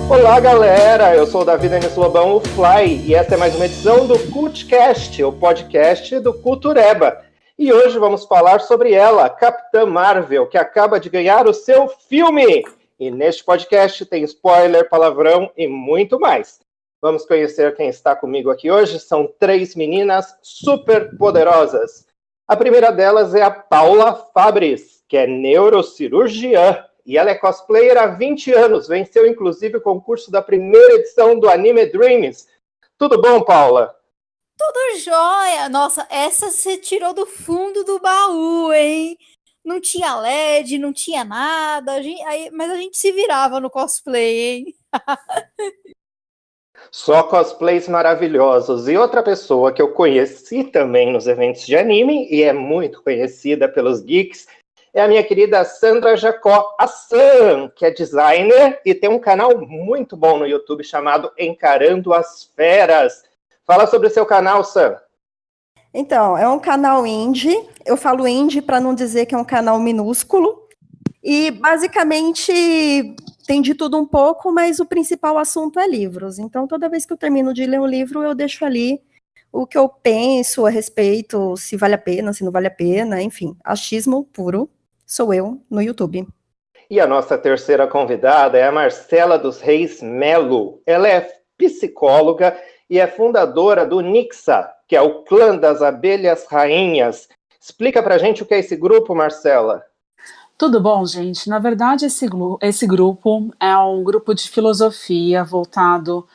Olá, galera! Eu sou o Davi Denis Lobão, o Fly, e essa é mais uma edição do Cultcast, o podcast do Cultureba. E hoje vamos falar sobre ela, Capitã Marvel, que acaba de ganhar o seu filme. E neste podcast tem spoiler, palavrão e muito mais. Vamos conhecer quem está comigo aqui hoje. São 3 meninas super poderosas. A primeira delas é a Paula Fabris, que é neurocirurgiã. E ela é cosplayer há 20 anos, venceu inclusive o concurso da primeira edição do Anime Dreams. Tudo bom, Paula? Tudo jóia! Nossa, essa você tirou do fundo do baú, hein? Não tinha LED, não tinha nada, mas a gente se virava no cosplay, hein? Só cosplays maravilhosos. E outra pessoa que eu conheci também nos eventos de anime, e é muito conhecida pelos geeks, é a minha querida Sandra Jacó, a Sam, que é designer e tem um canal muito bom no YouTube chamado Encarando as Feras. Fala sobre o seu canal, Sam. Então, é um canal indie. Eu falo indie para não dizer que é um canal minúsculo. E, basicamente, tem de tudo um pouco, mas o principal assunto é livros. Então, toda vez que eu termino de ler um livro, eu deixo ali o que eu penso a respeito, se vale a pena, se não vale a pena, enfim, achismo puro. Sou eu, no YouTube. E a nossa terceira convidada é a Marcela dos Reis Melo. Ela é psicóloga e é fundadora do Nixa, que é o Clã das Abelhas Rainhas. Explica pra gente o que é esse grupo, Marcela. Tudo bom, gente? Na verdade, esse grupo é um grupo de filosofia voltado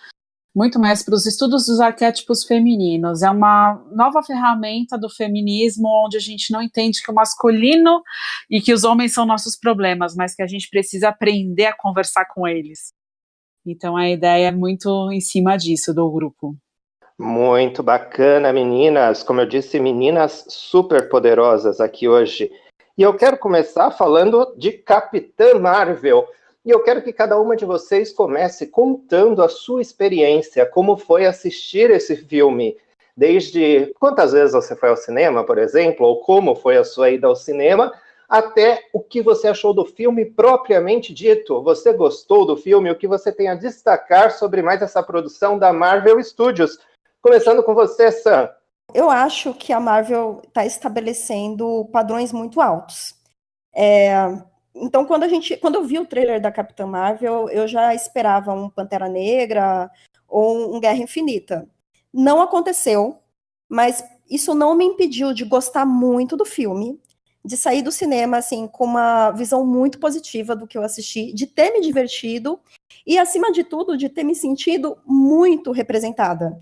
muito mais para os estudos dos arquétipos femininos. É uma nova ferramenta do feminismo onde a gente não entende que o masculino e que os homens são nossos problemas, mas que a gente precisa aprender a conversar com eles. Então a ideia é muito em cima disso, do grupo. Muito bacana, meninas. Como eu disse, meninas super poderosas aqui hoje. E eu quero começar falando de Capitã Marvel. E eu quero que cada uma de vocês comece contando a sua experiência, como foi assistir esse filme. Desde quantas vezes você foi ao cinema, por exemplo, ou como foi a sua ida ao cinema, até o que você achou do filme propriamente dito. Você gostou do filme? O que você tem a destacar sobre mais essa produção da Marvel Studios? Começando com você, Sam. Eu acho que a Marvel está estabelecendo padrões muito altos. Então, quando eu vi o trailer da Capitã Marvel, eu já esperava um Pantera Negra ou um Guerra Infinita. Não aconteceu, mas isso não me impediu de gostar muito do filme, de sair do cinema assim com uma visão muito positiva do que eu assisti, de ter me divertido e, acima de tudo, de ter me sentido muito representada.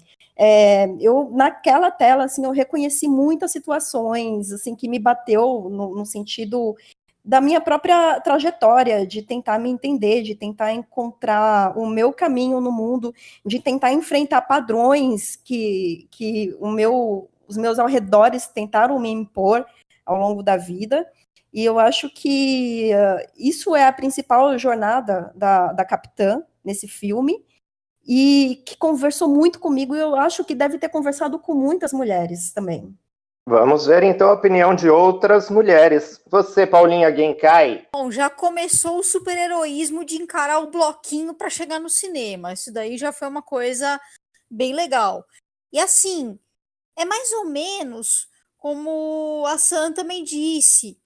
Eu, naquela tela, assim, eu reconheci muitas situações assim, que me bateu no sentido da minha própria trajetória, de tentar me entender, de tentar encontrar o meu caminho no mundo, de tentar enfrentar padrões que os meus arredores tentaram me impor ao longo da vida. E eu acho que isso é a principal jornada da Capitã nesse filme, e que conversou muito comigo, e eu acho que deve ter conversado com muitas mulheres também. Vamos ver então a opinião de outras mulheres. Você, Paulinha Genkai. Bom, já começou o super-heroísmo de encarar o bloquinho para chegar no cinema. Isso daí já foi uma coisa bem legal. E assim, é mais ou menos como a Sam também disse,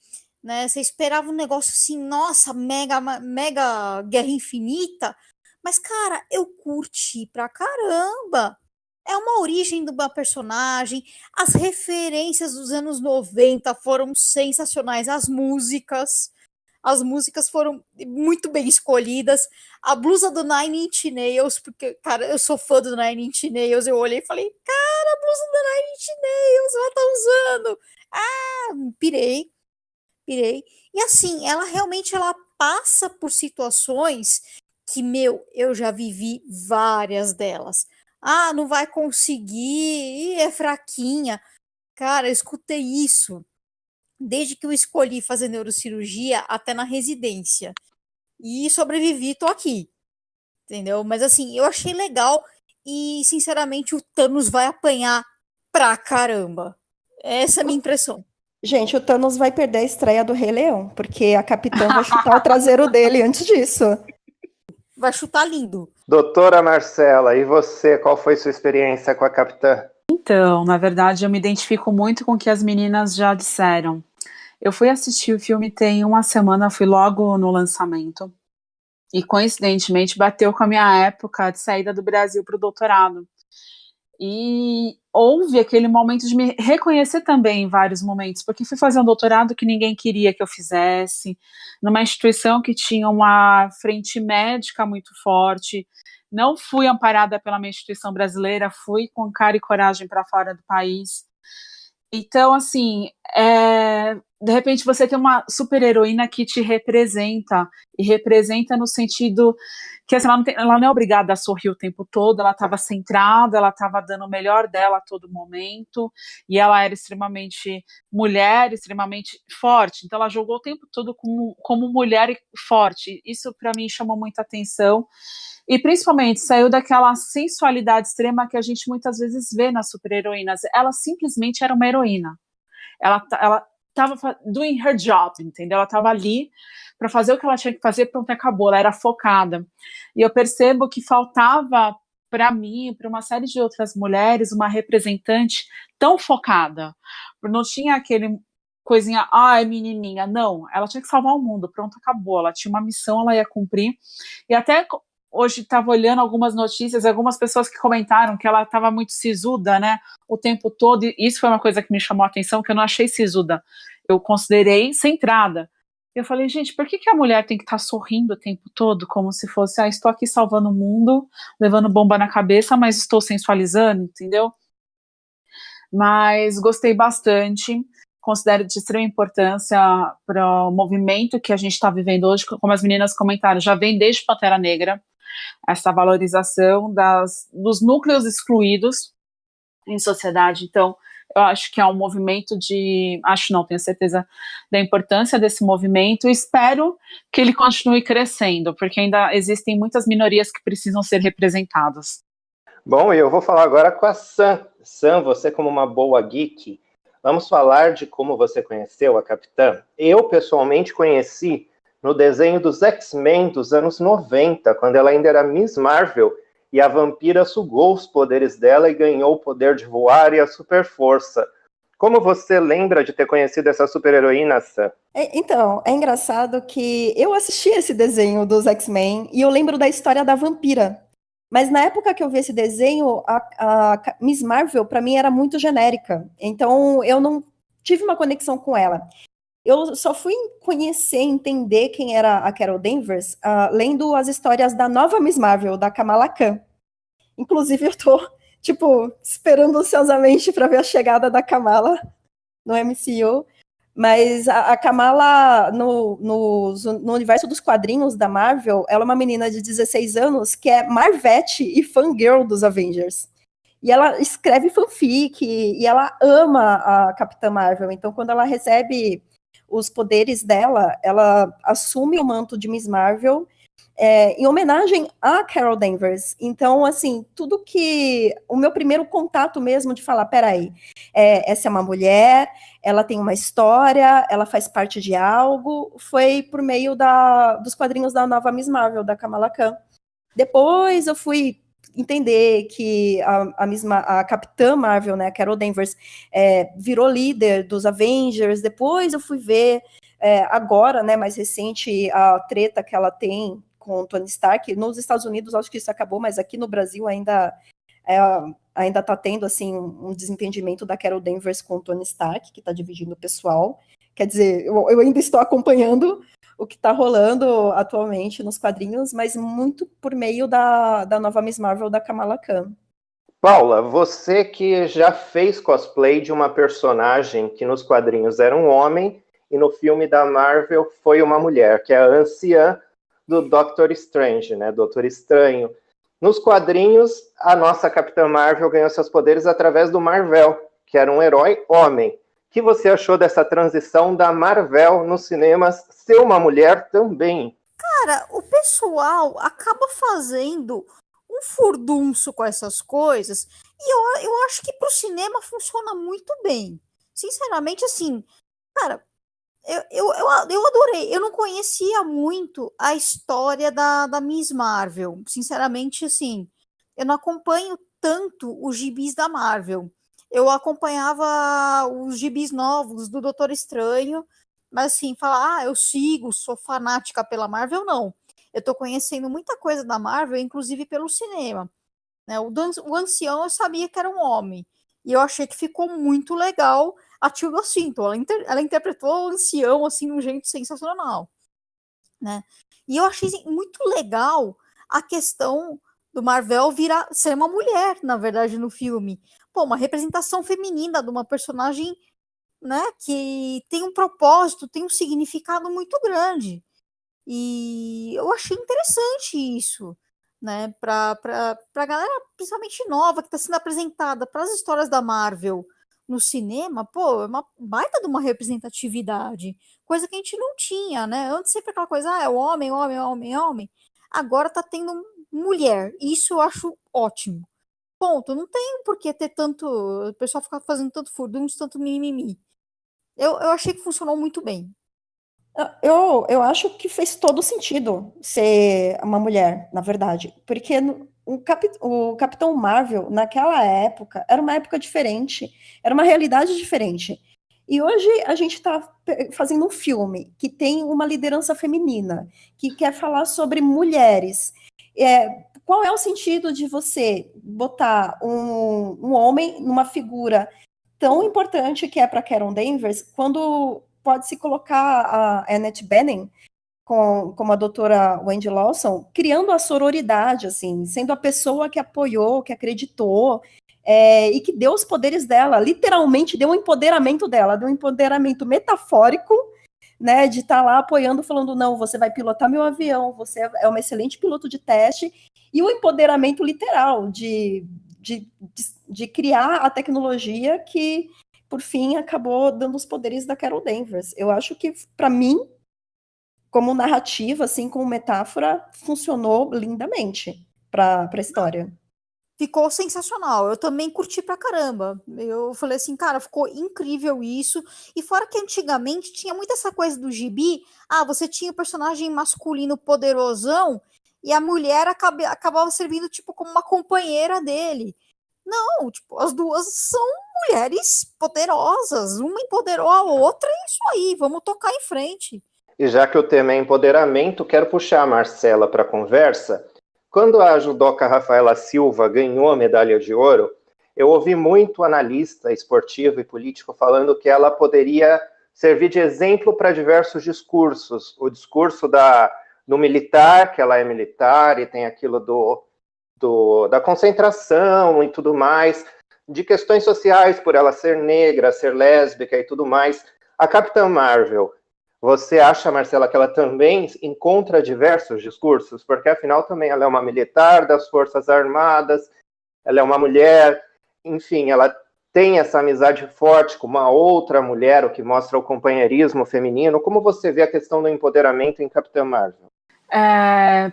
né? Você esperava um negócio assim, nossa, mega Guerra Infinita, mas cara, eu curti pra caramba. É uma origem de uma personagem, as referências dos anos 90 foram sensacionais, as músicas foram muito bem escolhidas, a blusa do Nine Inch Nails, porque, cara, eu sou fã do Nine Inch Nails, eu olhei e falei, cara, a blusa do Nine Inch Nails, ela tá usando, pirei, e assim, ela realmente, ela passa por situações que, eu já vivi várias delas. Não vai conseguir, é fraquinha. Cara, eu escutei isso desde que eu escolhi fazer neurocirurgia até na residência. E sobrevivi, tô aqui. Entendeu? Mas assim, eu achei legal e, sinceramente, o Thanos vai apanhar pra caramba. Essa é a minha impressão. Gente, o Thanos vai perder a estreia do Rei Leão, porque a Capitã vai chutar o traseiro dele antes disso. Vai chutar lindo. Doutora Marcela, e você, qual foi sua experiência com a Capitã? Então, na verdade, eu me identifico muito com o que as meninas já disseram. Eu fui assistir o filme tem uma semana, fui logo no lançamento. E coincidentemente bateu com a minha época de saída do Brasil para o doutorado. E houve aquele momento de me reconhecer também em vários momentos, porque fui fazer um doutorado que ninguém queria que eu fizesse, numa instituição que tinha uma frente médica muito forte. Não fui amparada pela minha instituição brasileira, fui com cara e coragem para fora do país. Então, assim, de repente você tem uma super-heroína que te representa, e representa no sentido que assim, ela não é obrigada a sorrir o tempo todo, ela estava centrada, ela estava dando o melhor dela a todo momento, e ela era extremamente mulher, extremamente forte, então ela jogou o tempo todo como mulher forte. Isso para mim chamou muita atenção. E principalmente saiu daquela sensualidade extrema que a gente muitas vezes vê nas super-heroínas. Ela simplesmente era uma heroína. Ela estava doing her job, entendeu? Ela estava ali para fazer o que ela tinha que fazer, pronto, acabou. Ela era focada. E eu percebo que faltava para mim, para uma série de outras mulheres, uma representante tão focada. Não tinha aquele coisinha, ai, menininha. Não, ela tinha que salvar o mundo, pronto, acabou. Ela tinha uma missão, ela ia cumprir. E até hoje estava olhando algumas notícias, algumas pessoas que comentaram que ela estava muito sisuda, né, o tempo todo, e isso foi uma coisa que me chamou a atenção, que eu não achei sisuda, eu considerei centrada. Eu falei, gente, por que a mulher tem que estar sorrindo o tempo todo, como se fosse, estou aqui salvando o mundo, levando bomba na cabeça, mas estou sensualizando, entendeu? Mas gostei bastante, considero de extrema importância para o movimento que a gente está vivendo hoje, como as meninas comentaram, já vem desde Pantera Negra, essa valorização dos núcleos excluídos em sociedade. Então, eu acho que é um movimento tenho certeza da importância desse movimento e espero que ele continue crescendo, porque ainda existem muitas minorias que precisam ser representadas. Bom, e eu vou falar agora com a Sam. Sam, você como uma boa geek, vamos falar de como você conheceu a Capitã. Eu, pessoalmente, conheci no desenho dos X-Men dos anos 90, quando ela ainda era Miss Marvel, e a vampira sugou os poderes dela e ganhou o poder de voar e a super força. Como você lembra de ter conhecido essa super-heroína, Sam? Então, é engraçado que eu assisti esse desenho dos X-Men e eu lembro da história da vampira. Mas na época que eu vi esse desenho, a Miss Marvel, para mim, era muito genérica. Então, eu não tive uma conexão com ela. Eu só fui conhecer, entender quem era a Carol Danvers, lendo as histórias da nova Miss Marvel, da Kamala Khan. Inclusive, eu tô, esperando ansiosamente para ver a chegada da Kamala no MCU. Mas a Kamala, no universo dos quadrinhos da Marvel, ela é uma menina de 16 anos que é Marvete e fangirl dos Avengers. E ela escreve fanfic, e ela ama a Capitã Marvel. Então, quando ela recebe os poderes dela, ela assume o manto de Miss Marvel em homenagem a Carol Danvers. Então, assim, tudo que... O meu primeiro contato mesmo de falar, peraí, essa é uma mulher, ela tem uma história, ela faz parte de algo, foi por meio dos quadrinhos da nova Miss Marvel, da Kamala Khan. Depois eu fui entender que a Capitã Marvel, né, Carol Danvers, virou líder dos Avengers. Depois eu fui ver, agora, né, mais recente, a treta que ela tem com o Tony Stark. Nos Estados Unidos, acho que isso acabou, mas aqui no Brasil ainda está tendo, assim, um desentendimento da Carol Danvers com o Tony Stark, que está dividindo o pessoal. Quer dizer, eu ainda estou acompanhando o que está rolando atualmente nos quadrinhos, mas muito por meio da nova Miss Marvel, da Kamala Khan. Paula, você que já fez cosplay de uma personagem que nos quadrinhos era um homem e no filme da Marvel foi uma mulher, que é a anciã do Doctor Strange, né? Doutor Estranho. Nos quadrinhos, a nossa Capitã Marvel ganhou seus poderes através do Marvel, que era um herói homem. O que você achou dessa transição da Marvel nos cinemas ser uma mulher também? Cara, o pessoal acaba fazendo um furdunço com essas coisas e eu acho que pro cinema funciona muito bem. Sinceramente, assim, cara, eu adorei. Eu não conhecia muito a história da Miss Marvel. Sinceramente, assim, eu não acompanho tanto os gibis da Marvel. Eu acompanhava os gibis novos do Doutor Estranho, mas assim, falar, eu sigo, sou fanática pela Marvel, não. Eu tô conhecendo muita coisa da Marvel, inclusive pelo cinema. Né? O ancião eu sabia que era um homem. E eu achei que ficou muito legal a Tilda Swinton. Ela interpretou o ancião assim de um jeito sensacional. Né? E eu achei assim, muito legal a questão do Marvel ser uma mulher, na verdade, no filme. Pô, uma representação feminina de uma personagem, né, que tem um propósito, tem um significado muito grande. E eu achei interessante isso, né, pra galera, principalmente nova, que está sendo apresentada para as histórias da Marvel no cinema, pô, é uma baita de uma representatividade, coisa que a gente não tinha, né? Antes sempre aquela coisa, é homem, homem, homem, homem. Agora tá tendo mulher, e isso eu acho ótimo. Ponto, não tem por que ter tanto, o pessoal ficar fazendo tanto furdunço, tanto mimimi. Eu achei que funcionou muito bem. Eu acho que fez todo sentido ser uma mulher, na verdade, porque o Capitão Marvel, naquela época, era uma época diferente, era uma realidade diferente. E hoje a gente está fazendo um filme que tem uma liderança feminina, que quer falar sobre mulheres. Qual é o sentido de você botar um homem numa figura tão importante que é para Carol Danvers, quando pode-se colocar a Annette Bening como a doutora Wendy Lawson, criando a sororidade, assim, sendo a pessoa que apoiou, que acreditou, e que deu os poderes dela, literalmente deu um empoderamento dela, deu um empoderamento metafórico, né, de estar lá apoiando, falando, não, você vai pilotar meu avião, você é uma excelente piloto de teste, e o empoderamento literal de criar a tecnologia que, por fim, acabou dando os poderes da Carol Danvers. Eu acho que, para mim, como narrativa, assim, como metáfora, funcionou lindamente para a história. Ficou sensacional. Eu também curti pra caramba. Eu falei assim, cara, ficou incrível isso. E fora que antigamente tinha muito essa coisa do gibi. Você tinha o personagem masculino poderosão e a mulher acabava servindo tipo como uma companheira dele. Não, tipo, as duas são mulheres poderosas. Uma empoderou a outra e é isso aí. Vamos tocar em frente. E já que o tema é empoderamento, quero puxar a Marcela para a conversa. Quando a judoca Rafaela Silva ganhou a medalha de ouro, eu ouvi muito analista esportivo e político falando que ela poderia servir de exemplo para diversos discursos. O discurso do militar, que ela é militar e tem aquilo da concentração e tudo mais, de questões sociais por ela ser negra, ser lésbica e tudo mais. A Capitã Marvel, você acha, Marcela, que ela também encontra diversos discursos? Porque, afinal, também ela é uma militar das Forças Armadas, ela é uma mulher, enfim, ela tem essa amizade forte com uma outra mulher, o que mostra o companheirismo feminino. Como você vê a questão do empoderamento em Capitã Marvel?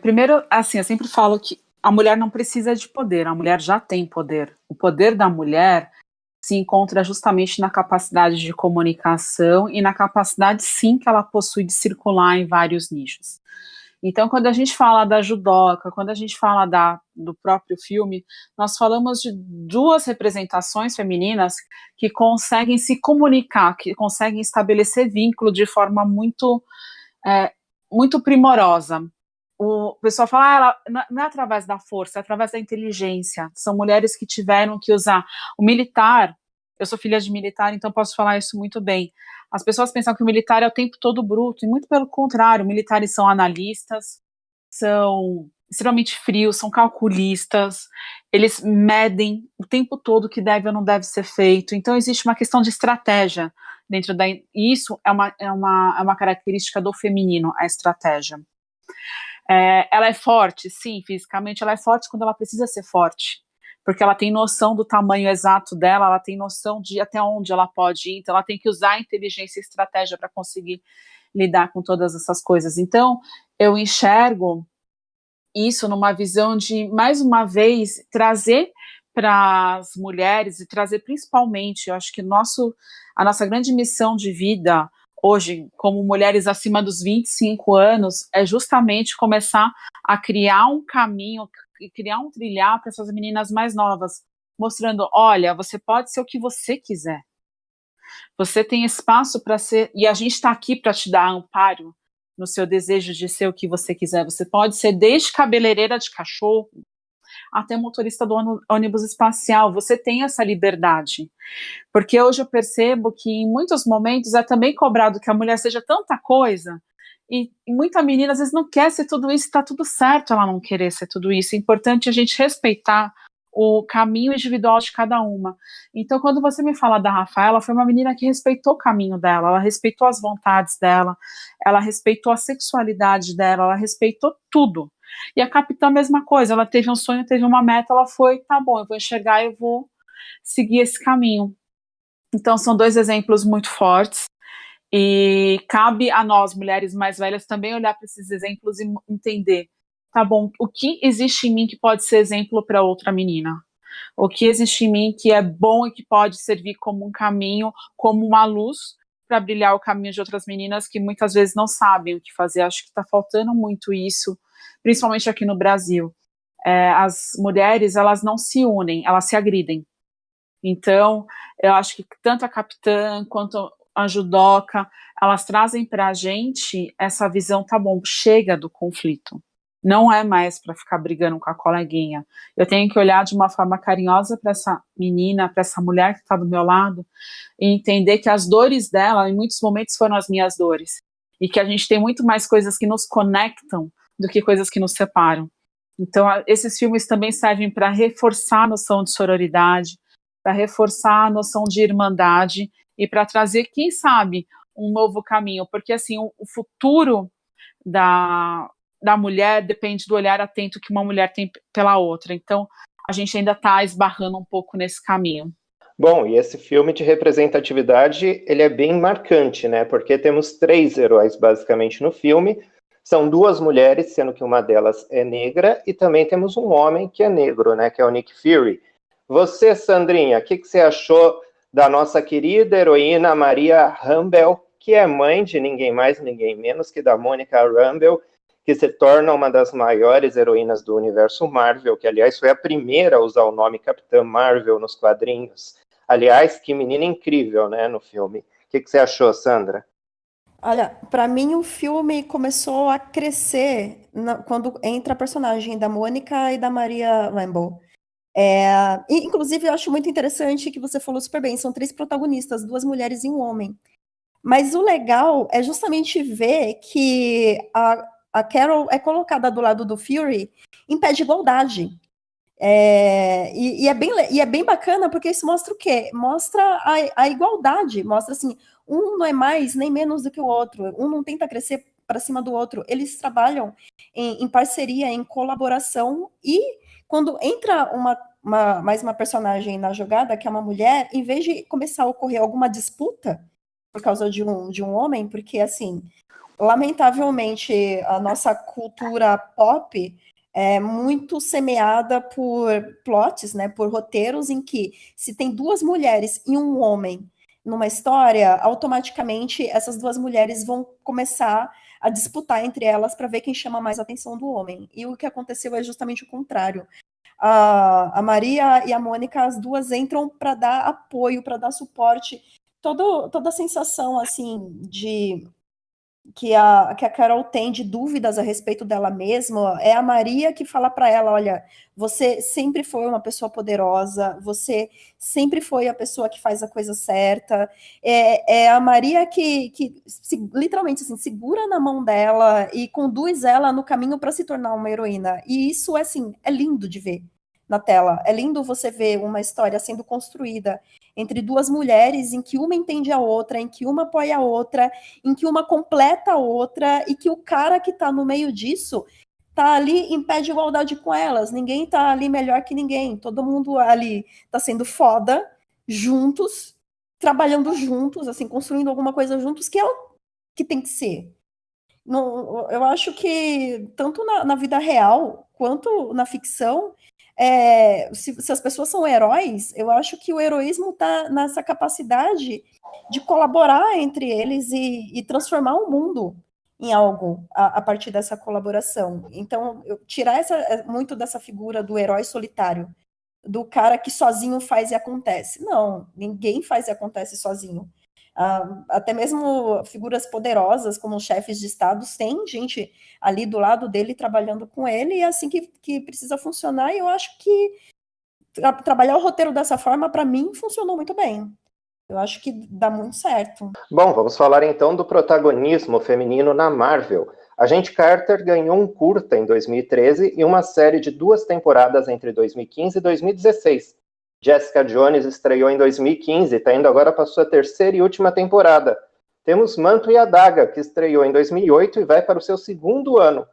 Primeiro, assim, eu sempre falo que a mulher não precisa de poder, a mulher já tem poder. O poder da mulher se encontra justamente na capacidade de comunicação e na capacidade, sim, que ela possui de circular em vários nichos. Então, quando a gente fala da judoca, quando a gente fala do próprio filme, nós falamos de duas representações femininas que conseguem se comunicar, que conseguem estabelecer vínculo de forma muito, muito primorosa. O pessoal fala, não é através da força, é através da inteligência. São mulheres que tiveram que usar o militar. Eu sou filha de militar, então posso falar isso muito bem. As pessoas pensam que o militar é o tempo todo bruto, e muito pelo contrário, militares são analistas, são extremamente frios, são calculistas, eles medem o tempo todo o que deve ou não deve ser feito. Então existe uma questão de estratégia dentro da... E isso é uma característica do feminino, a estratégia. Ela é forte, sim, fisicamente ela é forte quando ela precisa ser forte, porque ela tem noção do tamanho exato dela, ela tem noção de até onde ela pode ir, então ela tem que usar a inteligência e estratégia para conseguir lidar com todas essas coisas. Então, eu enxergo isso numa visão de, mais uma vez, trazer para as mulheres e trazer principalmente, eu acho que a nossa grande missão de vida hoje, como mulheres acima dos 25 anos, é justamente começar a criar um caminho, criar um trilhar para essas meninas mais novas, mostrando, olha, você pode ser o que você quiser. Você tem espaço para ser, e a gente está aqui para te dar amparo no seu desejo de ser o que você quiser. Você pode ser desde cabeleireira de cachorro até motorista do ônibus espacial. Você tem essa liberdade. Porque hoje eu percebo que em muitos momentos é também cobrado que a mulher seja tanta coisa, e muita menina às vezes não quer ser tudo isso, está tudo certo ela não querer ser tudo isso. É importante a gente respeitar o caminho individual de cada uma. Então, quando você me fala da Rafaela, foi uma menina que respeitou o caminho dela, ela respeitou as vontades dela, ela respeitou a sexualidade dela, ela respeitou tudo. E a Capitã, a mesma coisa, ela teve um sonho, teve uma meta, ela foi, tá bom, eu vou enxergar, eu vou seguir esse caminho. Então, são dois exemplos muito fortes, e cabe a nós, mulheres mais velhas, também olhar para esses exemplos e entender, tá bom, o que existe em mim que pode ser exemplo para outra menina? O que existe em mim que é bom e que pode servir como um caminho, como uma luz para brilhar o caminho de outras meninas que muitas vezes não sabem o que fazer. Acho que está faltando muito isso, principalmente aqui no Brasil. As mulheres, elas não se unem, elas se agridem. Então, eu acho que tanto a Capitã quanto a Judoca, elas trazem para a gente essa visão, tá bom, chega do conflito. Não é mais para ficar brigando com a coleguinha. Eu tenho que olhar de uma forma carinhosa para essa menina, para essa mulher que está do meu lado, e entender que as dores dela, em muitos momentos, foram as minhas dores. E que a gente tem muito mais coisas que nos conectam do que coisas que nos separam. Então, esses filmes também servem para reforçar a noção de sororidade, para reforçar a noção de irmandade e para trazer, quem sabe, um novo caminho, porque assim, o futuro da mulher depende do olhar atento que uma mulher tem pela outra, então a gente ainda está esbarrando um pouco nesse caminho. Bom, e esse filme de representatividade, ele é bem marcante, né, porque temos 3 heróis basicamente no filme, são 2 mulheres, sendo que uma delas é negra, e também temos um homem que é negro, né, que é o Nick Fury. Você, Sandrinha, o que você achou da nossa querida heroína Maria Rambeau, que é mãe de ninguém mais, ninguém menos que da Monica Rambeau, que se torna uma das maiores heroínas do universo Marvel, que, aliás, foi a primeira a usar o nome Capitã Marvel nos quadrinhos. Aliás, que menina incrível, né, no filme. O que você achou, Sandra? Olha, para mim o filme começou a crescer quando entra a personagem da Mônica e da Maria Rambeau. Inclusive, eu acho muito interessante que você falou super bem, são 3 protagonistas, 2 mulheres e um homem. Mas o legal é justamente ver que a Carol é colocada do lado do Fury em pé de igualdade. E é bem bacana, porque isso mostra o quê? Mostra a igualdade, mostra assim, um não é mais nem menos do que o outro, um não tenta crescer para cima do outro, eles trabalham em parceria, em colaboração, e quando entra mais uma personagem na jogada, que é uma mulher, em vez de começar a ocorrer alguma disputa por causa de um homem, porque, assim, lamentavelmente, a nossa cultura pop é muito semeada por plots, né, por roteiros em que, se tem 2 mulheres e um homem numa história, automaticamente essas 2 mulheres vão começar a disputar entre elas para ver quem chama mais a atenção do homem. E o que aconteceu é justamente o contrário. A Maria e a Mônica, as 2 entram para dar apoio, para dar suporte, toda a sensação assim de que a Carol tem de dúvidas a respeito dela mesma, é a Maria que fala para ela, olha, você sempre foi uma pessoa poderosa, você sempre foi a pessoa que faz a coisa certa, é a Maria que literalmente assim, segura na mão dela e conduz ela no caminho para se tornar uma heroína, e isso assim, é lindo de ver na tela, é lindo você ver uma história sendo construída entre 2 mulheres, em que uma entende a outra, em que uma apoia a outra, em que uma completa a outra, e que o cara que tá no meio disso tá ali em pé de igualdade com elas, ninguém tá ali melhor que ninguém, todo mundo ali tá sendo foda, juntos, trabalhando juntos, assim, construindo alguma coisa juntos, que é o que tem que ser. Eu acho que, tanto na vida real, quanto na ficção, se as pessoas são heróis, eu acho que o heroísmo está nessa capacidade de colaborar entre eles e transformar o mundo em algo a partir dessa colaboração. Então, tirar muito dessa figura do herói solitário, do cara que sozinho faz e acontece. Não, ninguém faz e acontece sozinho. Até mesmo figuras poderosas, como chefes de estados, tem gente ali do lado dele trabalhando com ele, e é assim que precisa funcionar, e eu acho que trabalhar o roteiro dessa forma, para mim, funcionou muito bem. Eu acho que dá muito certo. Bom, vamos falar então do protagonismo feminino na Marvel. Agente Carter ganhou um curta em 2013 e uma série de 2 temporadas entre 2015 e 2016. Jessica Jones estreou em 2015 e está indo agora para sua 3ª e última temporada. Temos Manto e Adaga, que estreou em 2008 e vai para o seu 2º ano.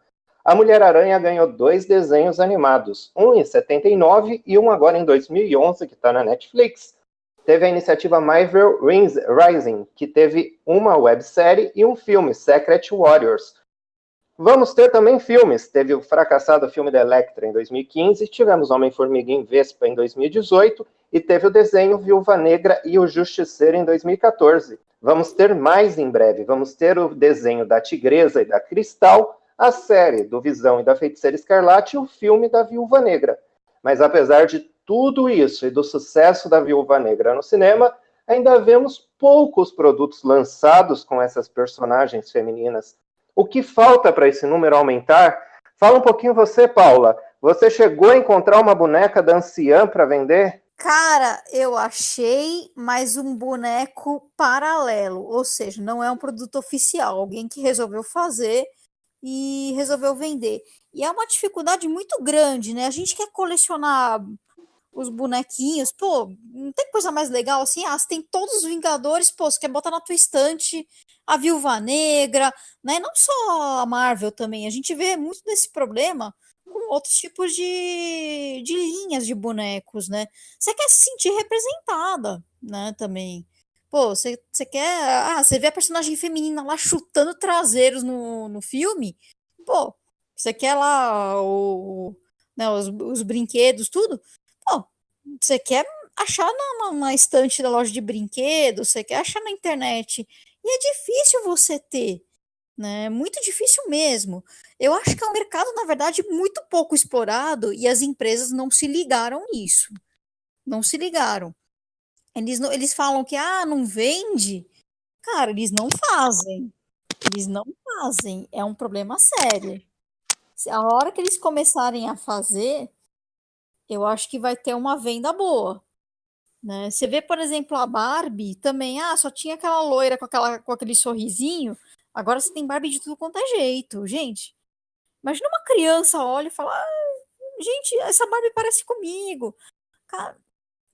A Mulher-Aranha ganhou 2 desenhos animados, um em 79 e um agora em 2011, que está na Netflix. Teve a iniciativa Marvel Rising, que teve uma websérie e um filme, Secret Warriors. Vamos ter também filmes. Teve o fracassado filme da Elektra em 2015, tivemos Homem-Formiga em Vespa em 2018 e teve o desenho Viúva Negra e o Justiceiro em 2014. Vamos ter mais em breve. Vamos ter o desenho da Tigresa e da Cristal, a série do Visão e da Feiticeira Escarlate e o filme da Viúva Negra. Mas apesar de tudo isso e do sucesso da Viúva Negra no cinema, ainda vemos poucos produtos lançados com essas personagens femininas. O que falta para esse número aumentar? Fala um pouquinho você, Paula. Você chegou a encontrar uma boneca da Anciã para vender? Cara, eu achei mais um boneco paralelo, ou seja, não é um produto oficial, alguém que resolveu fazer e resolveu vender. E é uma dificuldade muito grande, né? A gente quer colecionar os bonequinhos, pô, não tem coisa mais legal assim? Você tem todos os Vingadores, pô, você quer botar na tua estante a Viúva Negra, né? Não só a Marvel também, a gente vê muito desse problema com outros tipos de linhas de bonecos, né? Você quer se sentir representada, né, também. Pô, você quer... você vê a personagem feminina lá chutando traseiros no filme, pô, você quer lá né, os brinquedos, tudo, pô, você quer achar na estante da loja de brinquedos, você quer achar na internet, e é difícil você ter, né? Muito difícil mesmo. Eu acho que é um mercado, na verdade, muito pouco explorado e as empresas não se ligaram nisso. Não se ligaram. Eles falam que, não vende. Cara, eles não fazem. Eles não fazem. É um problema sério. A hora que eles começarem a fazer, eu acho que vai ter uma venda boa. Né? Você vê, por exemplo, a Barbie também, só tinha aquela loira com aquele sorrisinho, agora você tem Barbie de tudo quanto é jeito, gente. Imagina uma criança olha e fala, gente, essa Barbie parece comigo. Cara,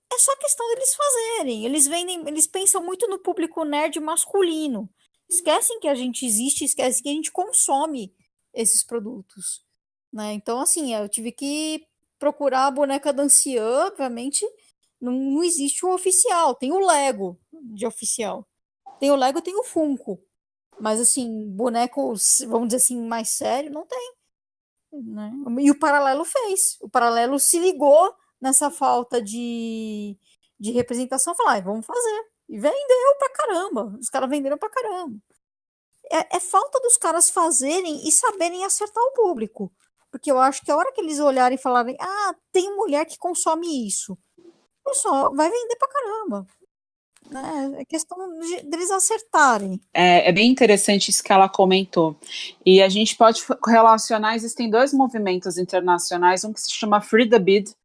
é só questão deles fazerem. Eles pensam muito no público nerd masculino. Esquecem que a gente existe, esquecem que a gente consome esses produtos. Né? Então, assim, eu tive que procurar a boneca da Anciã, obviamente. Não existe o oficial, tem o Lego de oficial. Tem o Lego, tem o Funko. Mas, assim, bonecos, vamos dizer assim, mais sério, não tem. Né? E o Paralelo fez. O Paralelo se ligou nessa falta de representação, falar, vamos fazer. E vendeu pra caramba. Os caras venderam pra caramba. É falta dos caras fazerem e saberem acertar o público. Porque eu acho que a hora que eles olharem e falarem, tem mulher que consome isso, só vai vender pra caramba. É questão deles acertarem. É bem interessante isso que ela comentou. E a gente pode relacionar, existem 2 movimentos internacionais, um que se chama Free the Bid,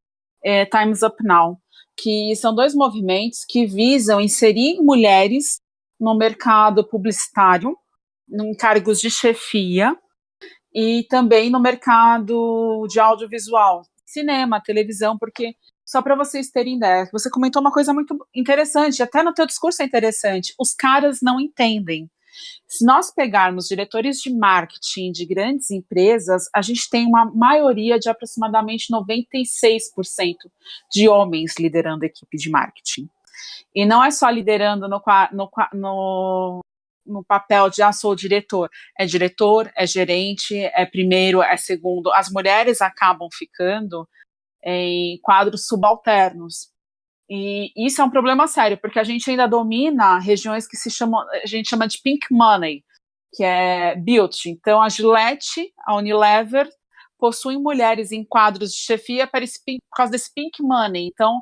Time's Up Now, que são 2 movimentos que visam inserir mulheres no mercado publicitário, em cargos de chefia, e também no mercado de audiovisual, cinema, televisão, porque, só para vocês terem ideia, você comentou uma coisa muito interessante, até no teu discurso é interessante, os caras não entendem. Se nós pegarmos diretores de marketing de grandes empresas, a gente tem uma maioria de aproximadamente 96% de homens liderando a equipe de marketing. E não é só liderando no papel de sou diretor, é gerente, é primeiro, é segundo. As mulheres acabam ficando em quadros subalternos. E isso é um problema sério, porque a gente ainda domina regiões que a gente chama de pink money, que é beauty. Então, a Gillette, a Unilever, possuem mulheres em quadros de chefia por causa desse pink money. Então,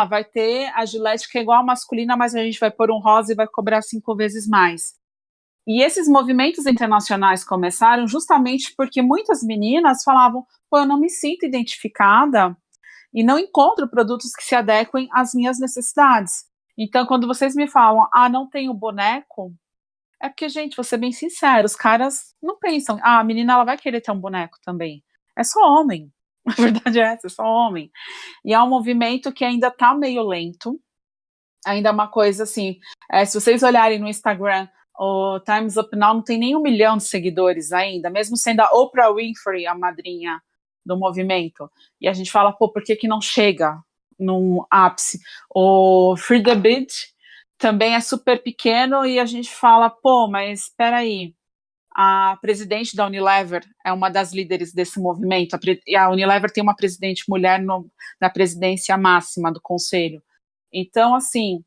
vai ter a Gillette que é igual a masculina, mas a gente vai pôr um rosa e vai cobrar 5 vezes mais. E esses movimentos internacionais começaram justamente porque muitas meninas falavam, eu não me sinto identificada e não encontro produtos que se adequem às minhas necessidades. Então, quando vocês me falam, não tenho boneco, é porque, gente, vou ser bem sincero, os caras não pensam, a menina ela vai querer ter um boneco também. É só homem. A verdade é essa, é só homem. E é um movimento que ainda tá meio lento, ainda é uma coisa assim, se vocês olharem no Instagram, o Time's Up Now não tem nem 1 milhão de seguidores ainda, mesmo sendo a Oprah Winfrey a madrinha do movimento. E a gente fala, por que não chega num ápice? O Free the Beat também é super pequeno e a gente fala, mas espera aí, a presidente da Unilever é uma das líderes desse movimento, e a Unilever tem uma presidente mulher na presidência máxima do conselho. Então, assim,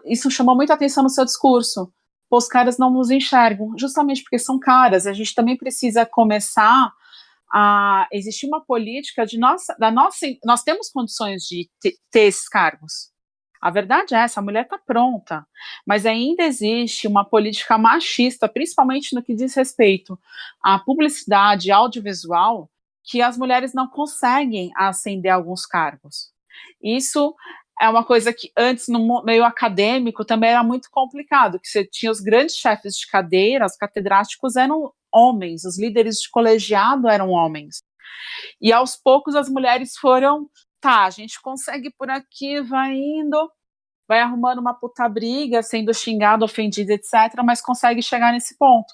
isso chamou muita atenção no seu discurso. Os caras não nos enxergam, justamente porque são caras. A gente também precisa começar a existir uma política nós temos condições de ter esses cargos. A verdade é essa, a mulher está pronta, mas ainda existe uma política machista, principalmente no que diz respeito à publicidade audiovisual, que as mulheres não conseguem ascender a alguns cargos. Isso é uma coisa que antes, no meio acadêmico, também era muito complicado, que você tinha os grandes chefes de cadeira, os catedráticos eram homens, os líderes de colegiado eram homens. E aos poucos as mulheres foram, a gente consegue por aqui, vai indo, vai arrumando uma puta briga, sendo xingada, ofendida, etc., mas consegue chegar nesse ponto.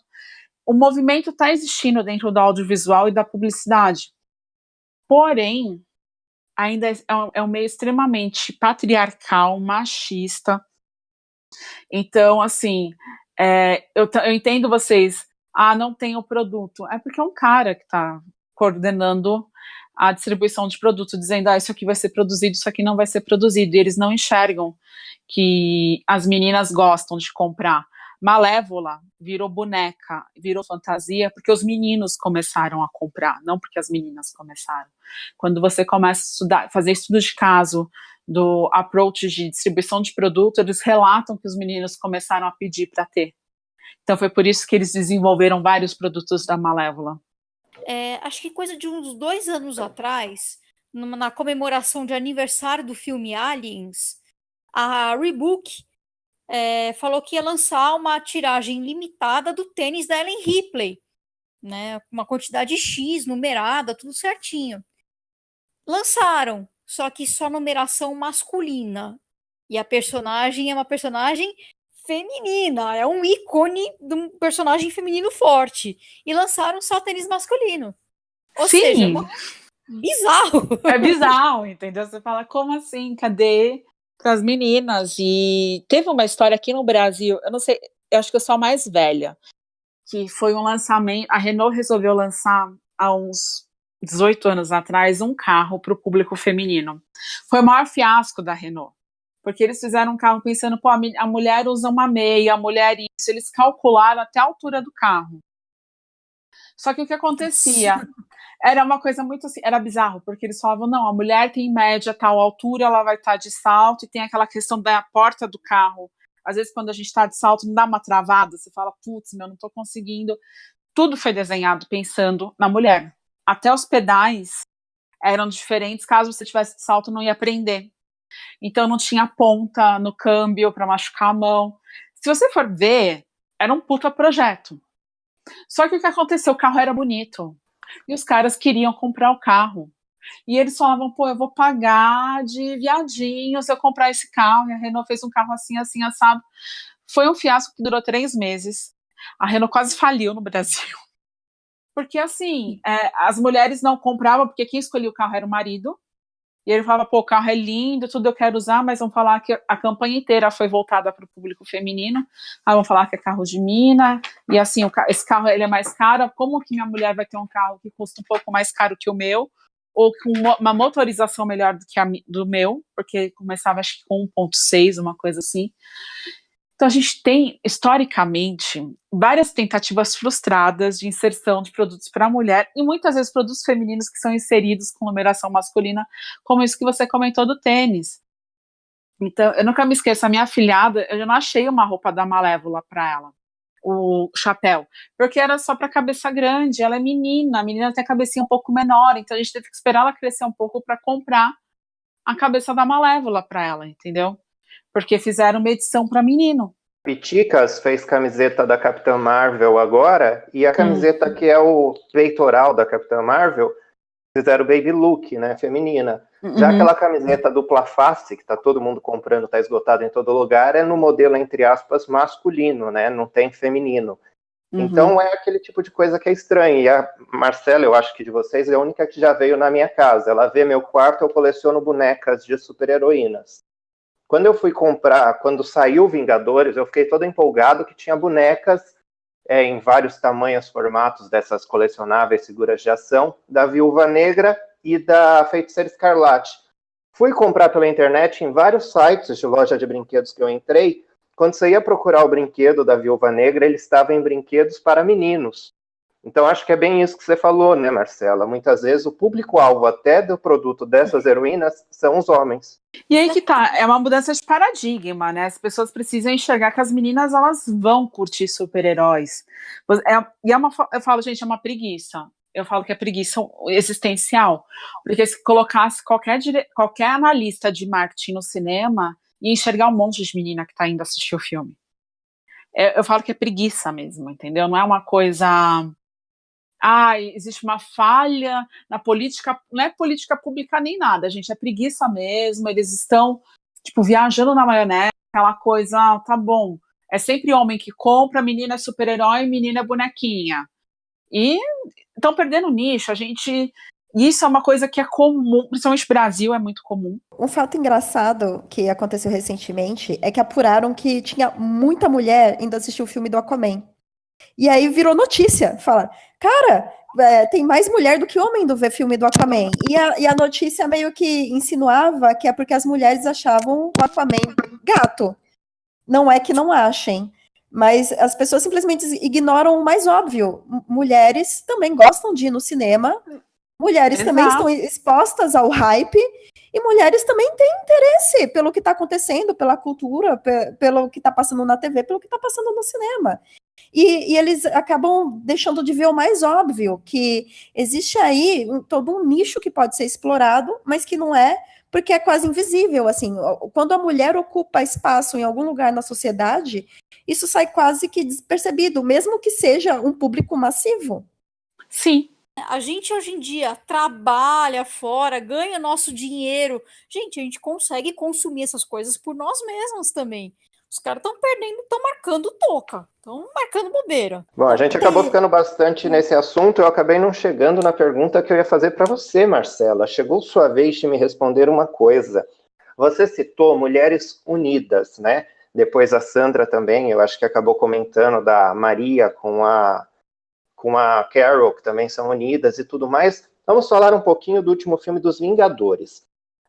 O movimento está existindo dentro do audiovisual e da publicidade. Porém, ainda é um meio extremamente patriarcal, machista. Então, assim, eu entendo vocês, não tem o produto. É porque é um cara que está coordenando a distribuição de produto, dizendo, isso aqui vai ser produzido, isso aqui não vai ser produzido, e eles não enxergam que as meninas gostam de comprar. Malévola virou boneca, virou fantasia, porque os meninos começaram a comprar, não porque as meninas começaram. Quando você começa a estudar, fazer estudo de caso do approach de distribuição de produto, eles relatam que os meninos começaram a pedir para ter. Então foi por isso que eles desenvolveram vários produtos da Malévola. Acho que coisa de uns 2 anos atrás, na comemoração de aniversário do filme Aliens, a Reebok falou que ia lançar uma tiragem limitada do tênis da Ellen Ripley, né? Uma quantidade X, numerada, tudo certinho. Lançaram, só que só numeração masculina. E a personagem é uma personagem feminina, é um ícone de um personagem feminino forte. E lançaram só tênis masculino. Ou Sim. seja, bizarro. É bizarro, entendeu? Você fala, como assim? Cadê para as meninas? E teve uma história aqui no Brasil, eu não sei, eu acho que eu sou a mais velha, que foi um lançamento, a Renault resolveu lançar há uns 18 anos atrás um carro para o público feminino. Foi o maior fiasco da Renault, porque eles fizeram um carro pensando, a mulher usa uma meia, a mulher isso, eles calcularam até a altura do carro. Só que o que acontecia era uma coisa muito assim, era bizarro, porque eles falavam, não, a mulher tem em média tal altura, ela vai estar de salto, e tem aquela questão da porta do carro. Às vezes, quando a gente está de salto, não dá uma travada, você fala, putz, não estou conseguindo. Tudo foi desenhado pensando na mulher. Até os pedais eram diferentes, caso você tivesse de salto, não ia prender. Então, não tinha ponta no câmbio para machucar a mão. Se você for ver, era um puta projeto. Só que o que aconteceu? O carro era bonito. E os caras queriam comprar o carro. E eles falavam, eu vou pagar de viadinho se eu comprar esse carro. E a Renault fez um carro assim, assim, assado. Foi um fiasco que durou 3 meses. A Renault quase faliu no Brasil. Porque, assim, as mulheres não compravam, porque quem escolhia o carro era o marido. E ele falava, o carro é lindo, tudo eu quero usar, mas vão falar que a campanha inteira foi voltada para o público feminino. Aí vão falar que é carro de mina, e assim, esse carro ele é mais caro. Como que minha mulher vai ter um carro que custa um pouco mais caro que o meu? ou com uma motorização melhor do que do meu, porque começava acho que com 1.6, uma coisa assim. Então a gente tem, historicamente, várias tentativas frustradas de inserção de produtos para a mulher, e muitas vezes produtos femininos que são inseridos com numeração masculina, como isso que você comentou do tênis. Então, eu nunca me esqueço, a minha afilhada, eu não achei uma roupa da Malévola para ela, o chapéu, porque era só para cabeça grande, ela é menina, a menina tem a cabecinha um pouco menor, então a gente teve que esperar ela crescer um pouco para comprar a cabeça da Malévola para ela, entendeu? Porque fizeram uma edição para menino. Piticas fez camiseta da Capitã Marvel agora, e a camiseta que é o peitoral da Capitã Marvel, fizeram o Baby Look, né, feminina. Já aquela camiseta dupla face, que tá todo mundo comprando, tá esgotada em todo lugar, é no modelo, entre aspas, masculino, né, não tem feminino. Então é aquele tipo de coisa que é estranha. E a Marcela, eu acho que de vocês, é a única que já veio na minha casa. Ela vê meu quarto, eu coleciono bonecas de super-heroínas. Quando eu fui comprar, quando saiu Vingadores, eu fiquei todo empolgado que tinha bonecas em vários tamanhos, formatos dessas colecionáveis figuras de ação, da Viúva Negra e da Feiticeira Escarlate. Fui comprar pela internet em vários sites de loja de brinquedos que eu entrei. Quando você ia procurar o brinquedo da Viúva Negra, ele estava em brinquedos para meninos. Então, acho que é bem isso que você falou, né, Marcela? Muitas vezes o público-alvo até do produto dessas heroínas são os homens. E aí que tá, é uma mudança de paradigma, né? As pessoas precisam enxergar que as meninas, elas vão curtir super-heróis. Eu falo, gente, é uma preguiça. Eu falo que é preguiça existencial. Porque se colocasse qualquer analista de marketing no cinema, ia enxergar um monte de menina que tá indo assistir o filme. Eu falo que é preguiça mesmo, entendeu? Não é uma coisa... existe uma falha na política, não é política pública nem nada, gente, é preguiça mesmo, eles estão, tipo, viajando na maionese, aquela coisa, tá bom, é sempre homem que compra, menina é super-herói, menina é bonequinha, e estão perdendo nicho, isso é uma coisa que é comum, principalmente no Brasil, é muito comum. Um fato engraçado que aconteceu recentemente é que apuraram que tinha muita mulher indo assistir o filme do Aquaman. E aí virou notícia, fala, cara, tem mais mulher do que homem do ver filme do Aquaman. E a notícia meio que insinuava que é porque as mulheres achavam o Aquaman gato. Não é que não achem, mas as pessoas simplesmente ignoram o mais óbvio. Mulheres também gostam de ir no cinema, mulheres também estão expostas ao hype, e mulheres também têm interesse pelo que está acontecendo, pela cultura, pelo que está passando na TV, pelo que está passando no cinema. E eles acabam deixando de ver o mais óbvio, que existe aí todo um nicho que pode ser explorado, mas que não é, porque é quase invisível. Assim, quando a mulher ocupa espaço em algum lugar na sociedade, isso sai quase que despercebido, mesmo que seja um público massivo. Sim. A gente hoje em dia trabalha fora, ganha nosso dinheiro. Gente, a gente consegue consumir essas coisas por nós mesmos também. Os caras estão perdendo, estão marcando toca, estão marcando bobeira. Bom, a gente acabou ficando bastante nesse assunto, eu acabei não chegando na pergunta que eu ia fazer para você, Marcela. Chegou sua vez de me responder uma coisa. Você citou Mulheres Unidas, né? Depois a Sandra também, eu acho que acabou comentando da Maria com a Carol, que também são unidas e tudo mais. Vamos falar um pouquinho do último filme dos Vingadores.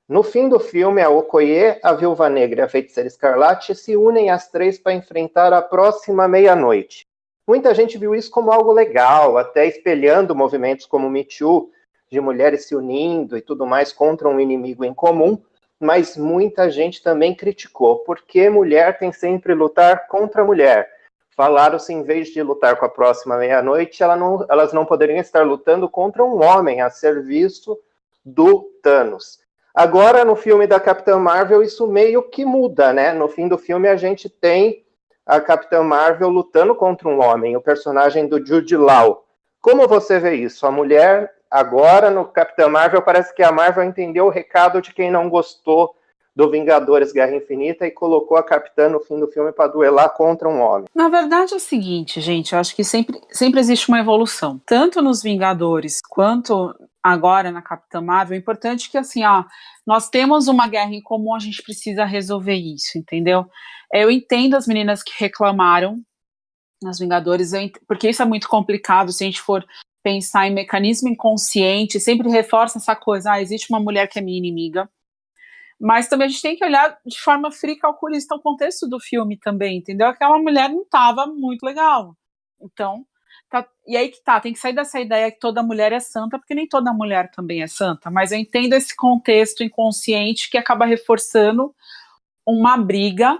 No fim do filme, a Okoye, a Viúva Negra e a Feiticeira Escarlate se unem as três para enfrentar a próxima meia-noite. Muita gente viu isso como algo legal, até espelhando movimentos como o Me Too, de mulheres se unindo e tudo mais contra um inimigo em comum, mas muita gente também criticou, porque mulher tem sempre lutar contra mulher. Falaram-se, em vez de lutar com a próxima meia-noite, elas não poderiam estar lutando contra um homem a serviço do Thanos. Agora, no filme da Capitã Marvel, isso meio que muda, né? No fim do filme, a gente tem a Capitã Marvel lutando contra um homem, o personagem do Jude Law. Como você vê isso? A mulher, agora, no Capitã Marvel, parece que a Marvel entendeu o recado de quem não gostou do Vingadores Guerra Infinita e colocou a Capitã no fim do filme para duelar contra um homem. Na verdade é o seguinte, gente, eu acho que sempre existe uma evolução, tanto nos Vingadores quanto agora na Capitã Marvel. É importante que, assim, nós temos uma guerra em comum, a gente precisa resolver isso, entendeu? Eu entendo as meninas que reclamaram nas Vingadores, porque isso é muito complicado, se a gente for pensar em mecanismo inconsciente, sempre reforça essa coisa, existe uma mulher que é minha inimiga, mas também a gente tem que olhar de forma fria e calculista o contexto do filme também, entendeu? Aquela mulher não estava muito legal. Então, e aí que tem que sair dessa ideia que toda mulher é santa, porque nem toda mulher também é santa, mas eu entendo esse contexto inconsciente que acaba reforçando uma briga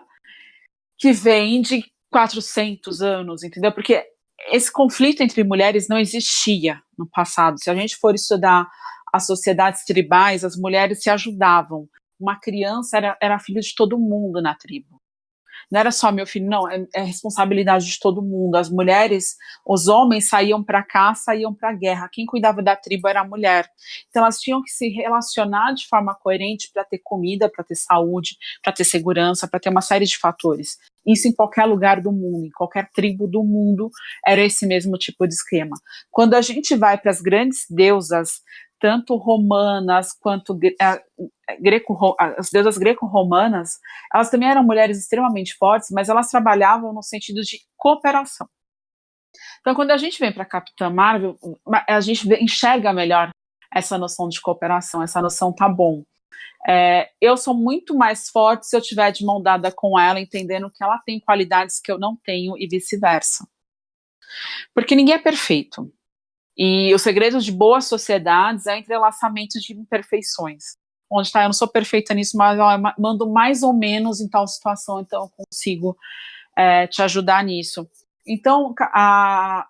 que vem de 400 anos, entendeu? Porque esse conflito entre mulheres não existia no passado. Se a gente for estudar as sociedades tribais, as mulheres se ajudavam. Uma criança era filho de todo mundo na tribo. Não era só meu filho, não, é responsabilidade de todo mundo. As mulheres, os homens saíam para caça, iam para a guerra. Quem cuidava da tribo era a mulher. Então elas tinham que se relacionar de forma coerente para ter comida, para ter saúde, para ter segurança, para ter uma série de fatores. Isso em qualquer lugar do mundo, em qualquer tribo do mundo, era esse mesmo tipo de esquema. Quando a gente vai para as grandes deusas, tanto romanas quanto as deusas greco-romanas, elas também eram mulheres extremamente fortes, mas elas trabalhavam no sentido de cooperação. Então, quando a gente vem para a Capitã Marvel, a gente enxerga melhor essa noção de cooperação, essa noção tá bom. Eu sou muito mais forte se eu tiver de mão dada com ela, entendendo que ela tem qualidades que eu não tenho e vice-versa. Porque ninguém é perfeito. E o segredo de boas sociedades é o entrelaçamento de imperfeições. Onde eu não sou perfeita nisso, mas eu mando mais ou menos em tal situação, então eu consigo te ajudar nisso. Então,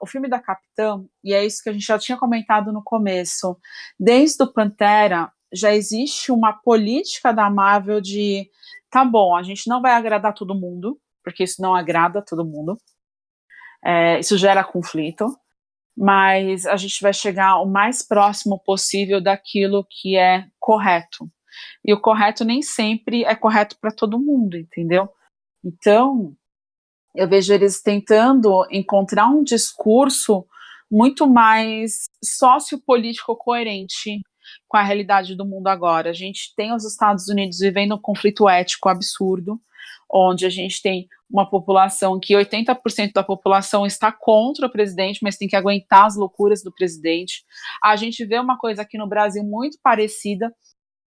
o filme da Capitã, e é isso que a gente já tinha comentado no começo, desde o Pantera, já existe uma política da Marvel de, tá bom, a gente não vai agradar todo mundo, porque isso não agrada todo mundo, isso gera conflito, mas a gente vai chegar o mais próximo possível daquilo que é correto. E o correto nem sempre é correto para todo mundo, entendeu? Então, eu vejo eles tentando encontrar um discurso muito mais sociopolítico coerente com a realidade do mundo agora. A gente tem os Estados Unidos vivendo um conflito ético absurdo, onde a gente tem uma população que 80% da população está contra o presidente, mas tem que aguentar as loucuras do presidente. A gente vê uma coisa aqui no Brasil muito parecida.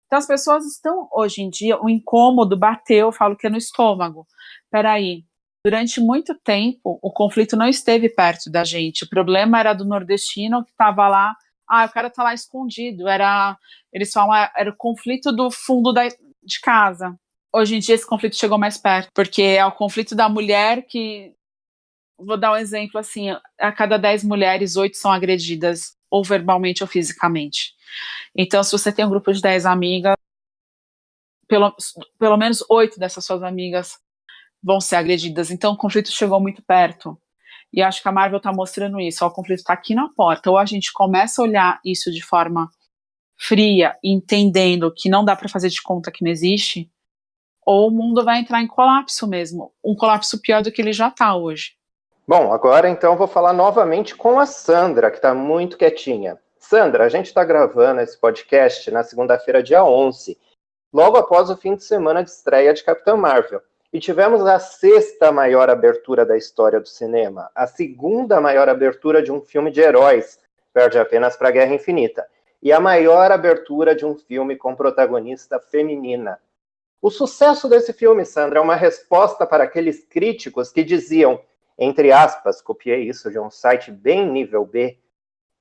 Então as pessoas estão, hoje em dia, o incômodo bateu, eu falo que é no estômago. Peraí, durante muito tempo o conflito não esteve perto da gente. O problema era do nordestino que estava lá, o cara está lá escondido. Eles falam, era o conflito do fundo de casa. Hoje em dia esse conflito chegou mais perto, porque é o conflito da mulher que, vou dar um exemplo assim, a cada 10 mulheres, 8 são agredidas, ou verbalmente ou fisicamente. Então, se você tem um grupo de 10 amigas, pelo menos 8 dessas suas amigas vão ser agredidas. Então, o conflito chegou muito perto. E acho que a Marvel está mostrando isso. O conflito está aqui na porta. Ou a gente começa a olhar isso de forma fria, entendendo que não dá para fazer de conta que não existe, ou o mundo vai entrar em colapso mesmo, um colapso pior do que ele já está hoje. Bom, agora então eu vou falar novamente com a Sandra, que está muito quietinha. Sandra, a gente está gravando esse podcast na segunda-feira, dia 11, logo após o fim de semana de estreia de Capitã Marvel. E tivemos a 6ª maior abertura da história do cinema, a 2ª maior abertura de um filme de heróis, perde apenas para Guerra Infinita, e a maior abertura de um filme com protagonista feminina. O sucesso desse filme, Sandra, é uma resposta para aqueles críticos que diziam, entre aspas, copiei isso de um site bem nível B,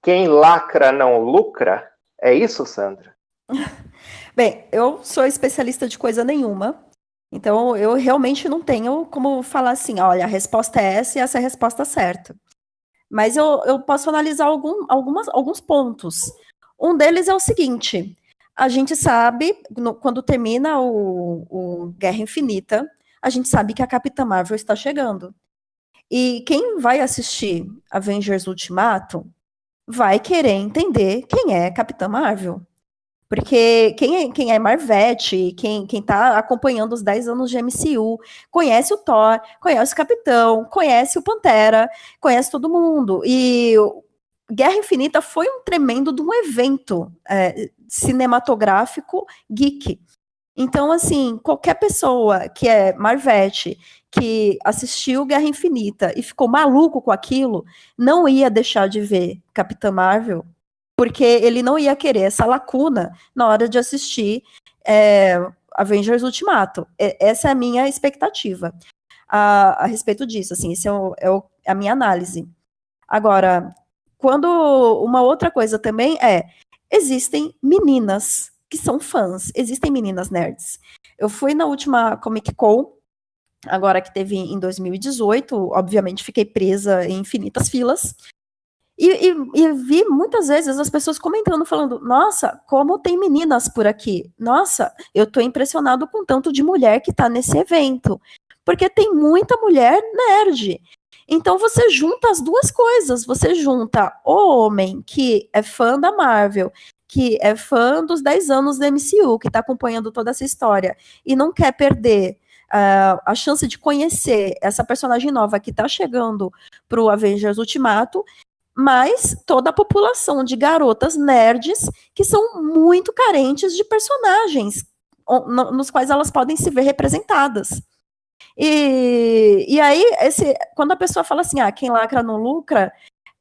quem lacra não lucra? É isso, Sandra? Bem, eu sou especialista de coisa nenhuma, então eu realmente não tenho como falar assim, olha, a resposta é essa e essa é a resposta certa. Mas eu posso analisar alguns pontos. Um deles é o seguinte, a gente sabe, quando termina o Guerra Infinita, a gente sabe que a Capitã Marvel está chegando. E quem vai assistir Avengers Ultimato vai querer entender quem é Capitã Marvel. Porque quem é Marvete, quem tá acompanhando os 10 anos de MCU, conhece o Thor, conhece o Capitão, conhece o Pantera, conhece todo mundo. E Guerra Infinita foi um tremendo de um evento cinematográfico geek. Então, assim, qualquer pessoa que é Marvete, que assistiu Guerra Infinita e ficou maluco com aquilo, não ia deixar de ver Capitã Marvel, porque ele não ia querer essa lacuna na hora de assistir Avengers Ultimato. Essa é a minha expectativa a respeito disso, assim, essa é a minha análise. Agora, uma outra coisa também existem meninas que são fãs, existem meninas nerds. Eu fui na última Comic Con, agora que teve em 2018, obviamente fiquei presa em infinitas filas, e vi muitas vezes as pessoas comentando, falando, nossa, como tem meninas por aqui, nossa, eu tô impressionado com o tanto de mulher que tá nesse evento, porque tem muita mulher nerd. Então você junta as duas coisas, você junta o homem que é fã da Marvel, que é fã dos 10 anos da MCU, que está acompanhando toda essa história, e não quer perder a chance de conhecer essa personagem nova que está chegando para o Avengers Ultimato, mas toda a população de garotas nerds que são muito carentes de personagens nos quais elas podem se ver representadas. E aí, quando a pessoa fala assim, quem lacra não lucra,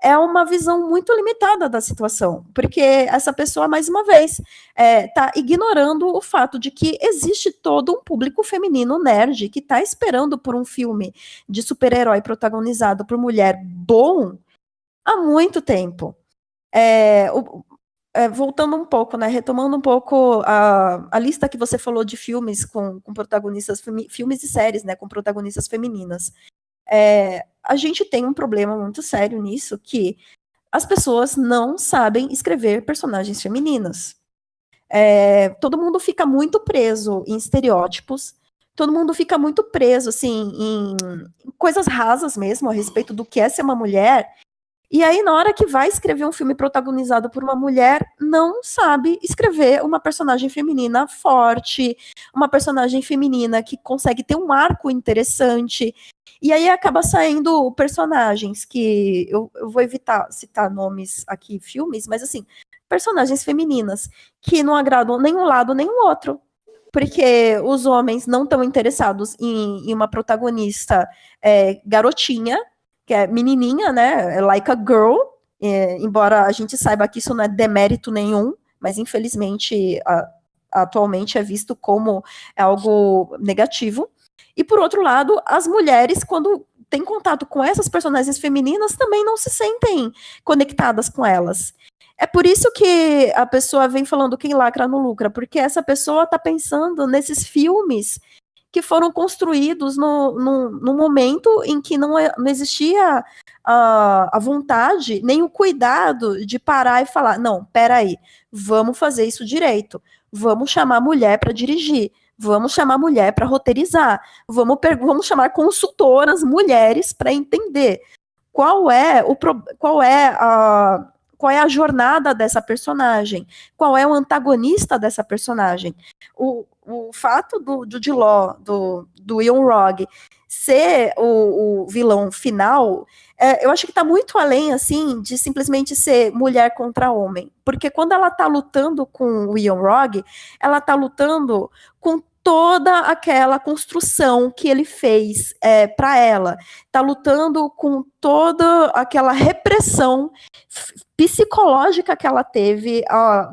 é uma visão muito limitada da situação, porque essa pessoa, mais uma vez, está ignorando o fato de que existe todo um público feminino nerd que está esperando por um filme de super-herói protagonizado por mulher bom há muito tempo. Voltando um pouco, né, retomando um pouco a lista que você falou de filmes com protagonistas, filmes e séries, né, com protagonistas femininas. A gente tem um problema muito sério nisso, que as pessoas não sabem escrever personagens femininas. Todo mundo fica muito preso em estereótipos, todo mundo fica muito preso, assim, em coisas rasas mesmo, a respeito do que é ser uma mulher. E aí, na hora que vai escrever um filme protagonizado por uma mulher, não sabe escrever uma personagem feminina forte, uma personagem feminina que consegue ter um arco interessante. E aí acaba saindo personagens que... Eu vou evitar citar nomes aqui, filmes, mas assim, personagens femininas que não agradam nem um lado nem o outro. Porque os homens não estão interessados em uma protagonista garotinha, que é menininha, né, like a girl, embora a gente saiba que isso não é demérito nenhum, mas infelizmente atualmente é visto como algo negativo. E por outro lado, as mulheres, quando têm contato com essas personagens femininas, também não se sentem conectadas com elas. É por isso que a pessoa vem falando quem lacra não lucra, porque essa pessoa está pensando nesses filmes que foram construídos no momento em que não existia a vontade, nem o cuidado de parar e falar, não, peraí, vamos fazer isso direito, vamos chamar a mulher para dirigir, vamos chamar a mulher para roteirizar, vamos chamar consultoras mulheres para entender qual é a jornada dessa personagem, qual é o antagonista dessa personagem. O fato do Jude Law, do Ian Rogue, ser o vilão final, eu acho que está muito além, assim, de simplesmente ser mulher contra homem. Porque quando ela está lutando com o Ian Rogue, ela está lutando com toda aquela construção que ele fez para ela. Está lutando com toda aquela repressão psicológica que ela teve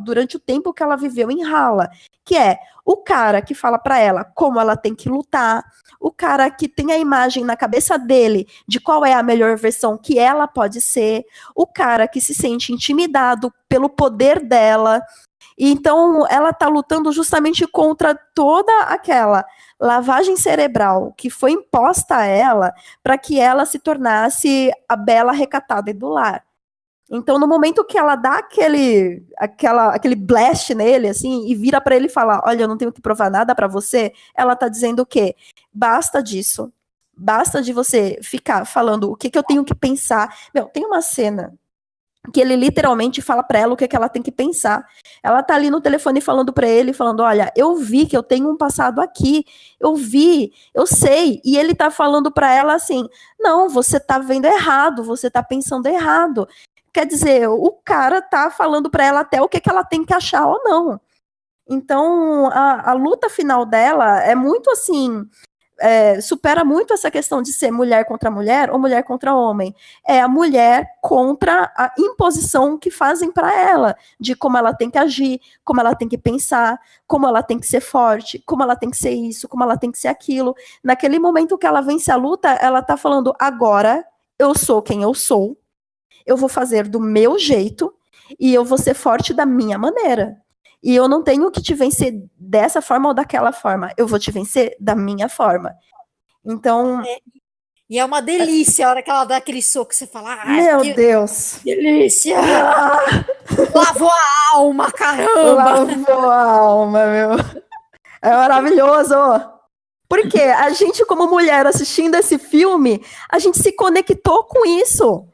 durante o tempo que ela viveu em Hala, que é o cara que fala para ela como ela tem que lutar, o cara que tem a imagem na cabeça dele de qual é a melhor versão que ela pode ser, o cara que se sente intimidado pelo poder dela. E então ela está lutando justamente contra toda aquela lavagem cerebral que foi imposta a ela para que ela se tornasse a bela recatada e do lar. Então, no momento que ela dá aquele blast nele, assim, e vira para ele e fala, olha, eu não tenho que provar nada para você, ela tá dizendo o quê? Basta disso. Basta de você ficar falando o que eu tenho que pensar. Meu, tem uma cena que ele literalmente fala para ela o que ela tem que pensar. Ela tá ali no telefone falando para ele, falando, olha, eu vi que eu tenho um passado aqui, eu vi, eu sei, e ele tá falando para ela assim, não, você tá vendo errado, você tá pensando errado. Quer dizer, o cara tá falando para ela até o que ela tem que achar ou não. Então, a luta final dela é muito assim, supera muito essa questão de ser mulher contra mulher ou mulher contra homem. É a mulher contra a imposição que fazem para ela, de como ela tem que agir, como ela tem que pensar, como ela tem que ser forte, como ela tem que ser isso, como ela tem que ser aquilo. Naquele momento que ela vence a luta, ela tá falando: agora eu sou quem eu sou, eu vou fazer do meu jeito e eu vou ser forte da minha maneira. E eu não tenho que te vencer dessa forma ou daquela forma. Eu vou te vencer da minha forma. Então. E é uma delícia a hora que ela dá aquele soco, você fala: Meu que Deus! delícia! Lavou a alma, caramba! Lavou a alma, meu. É maravilhoso! Porque a gente, como mulher, assistindo esse filme, a gente se conectou com isso.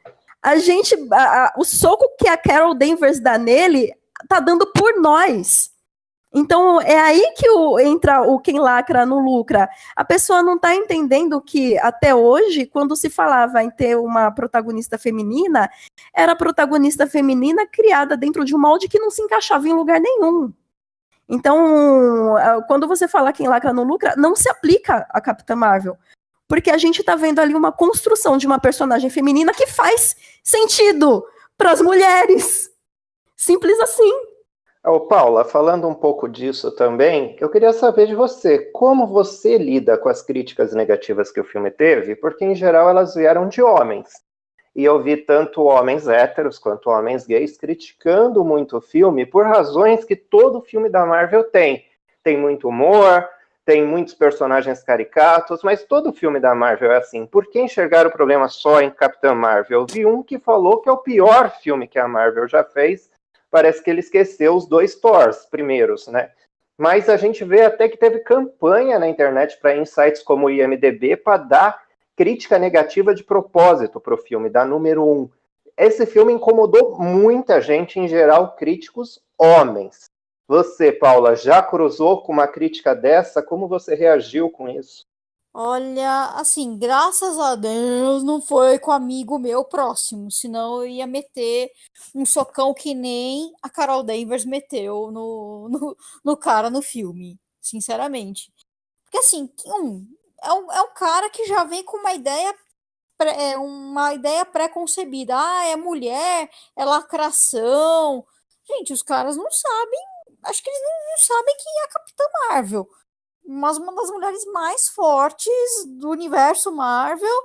O soco que a Carol Danvers dá nele tá dando por nós. Então, é aí que entra o quem lacra não lucra. A pessoa não está entendendo que, até hoje, quando se falava em ter uma protagonista feminina, era protagonista feminina criada dentro de um molde que não se encaixava em lugar nenhum. Então, quando você fala quem lacra não lucra, não se aplica a Capitã Marvel. Porque a gente está vendo ali uma construção de uma personagem feminina que faz sentido para as mulheres. Simples assim. Paula, falando um pouco disso também, eu queria saber de você, como você lida com as críticas negativas que o filme teve, porque em geral elas vieram de homens. E eu vi tanto homens héteros quanto homens gays criticando muito o filme por razões que todo filme da Marvel tem. Tem muito humor, tem muitos personagens caricatos, mas todo filme da Marvel é assim. Por que enxergar o problema só em Capitã Marvel? Eu vi um que falou que é o pior filme que a Marvel já fez. Parece que ele esqueceu os 2 Thors primeiros, né? Mas a gente vê até que teve campanha na internet para insights como o IMDb para dar crítica negativa de propósito para o filme, da número 1. Esse filme incomodou muita gente, em geral, críticos homens. Você, Paula, já cruzou com uma crítica dessa? Como você reagiu com isso? Olha, assim, graças a Deus não foi com amigo meu próximo, senão eu ia meter um socão que nem a Carol Danvers meteu no cara no filme, sinceramente. Porque assim, é um cara que já vem com uma ideia pré-concebida. Ah, é mulher, é lacração. Gente, os caras não sabem, acho que eles não sabem quem é a Capitã Marvel, mas uma das mulheres mais fortes do universo Marvel,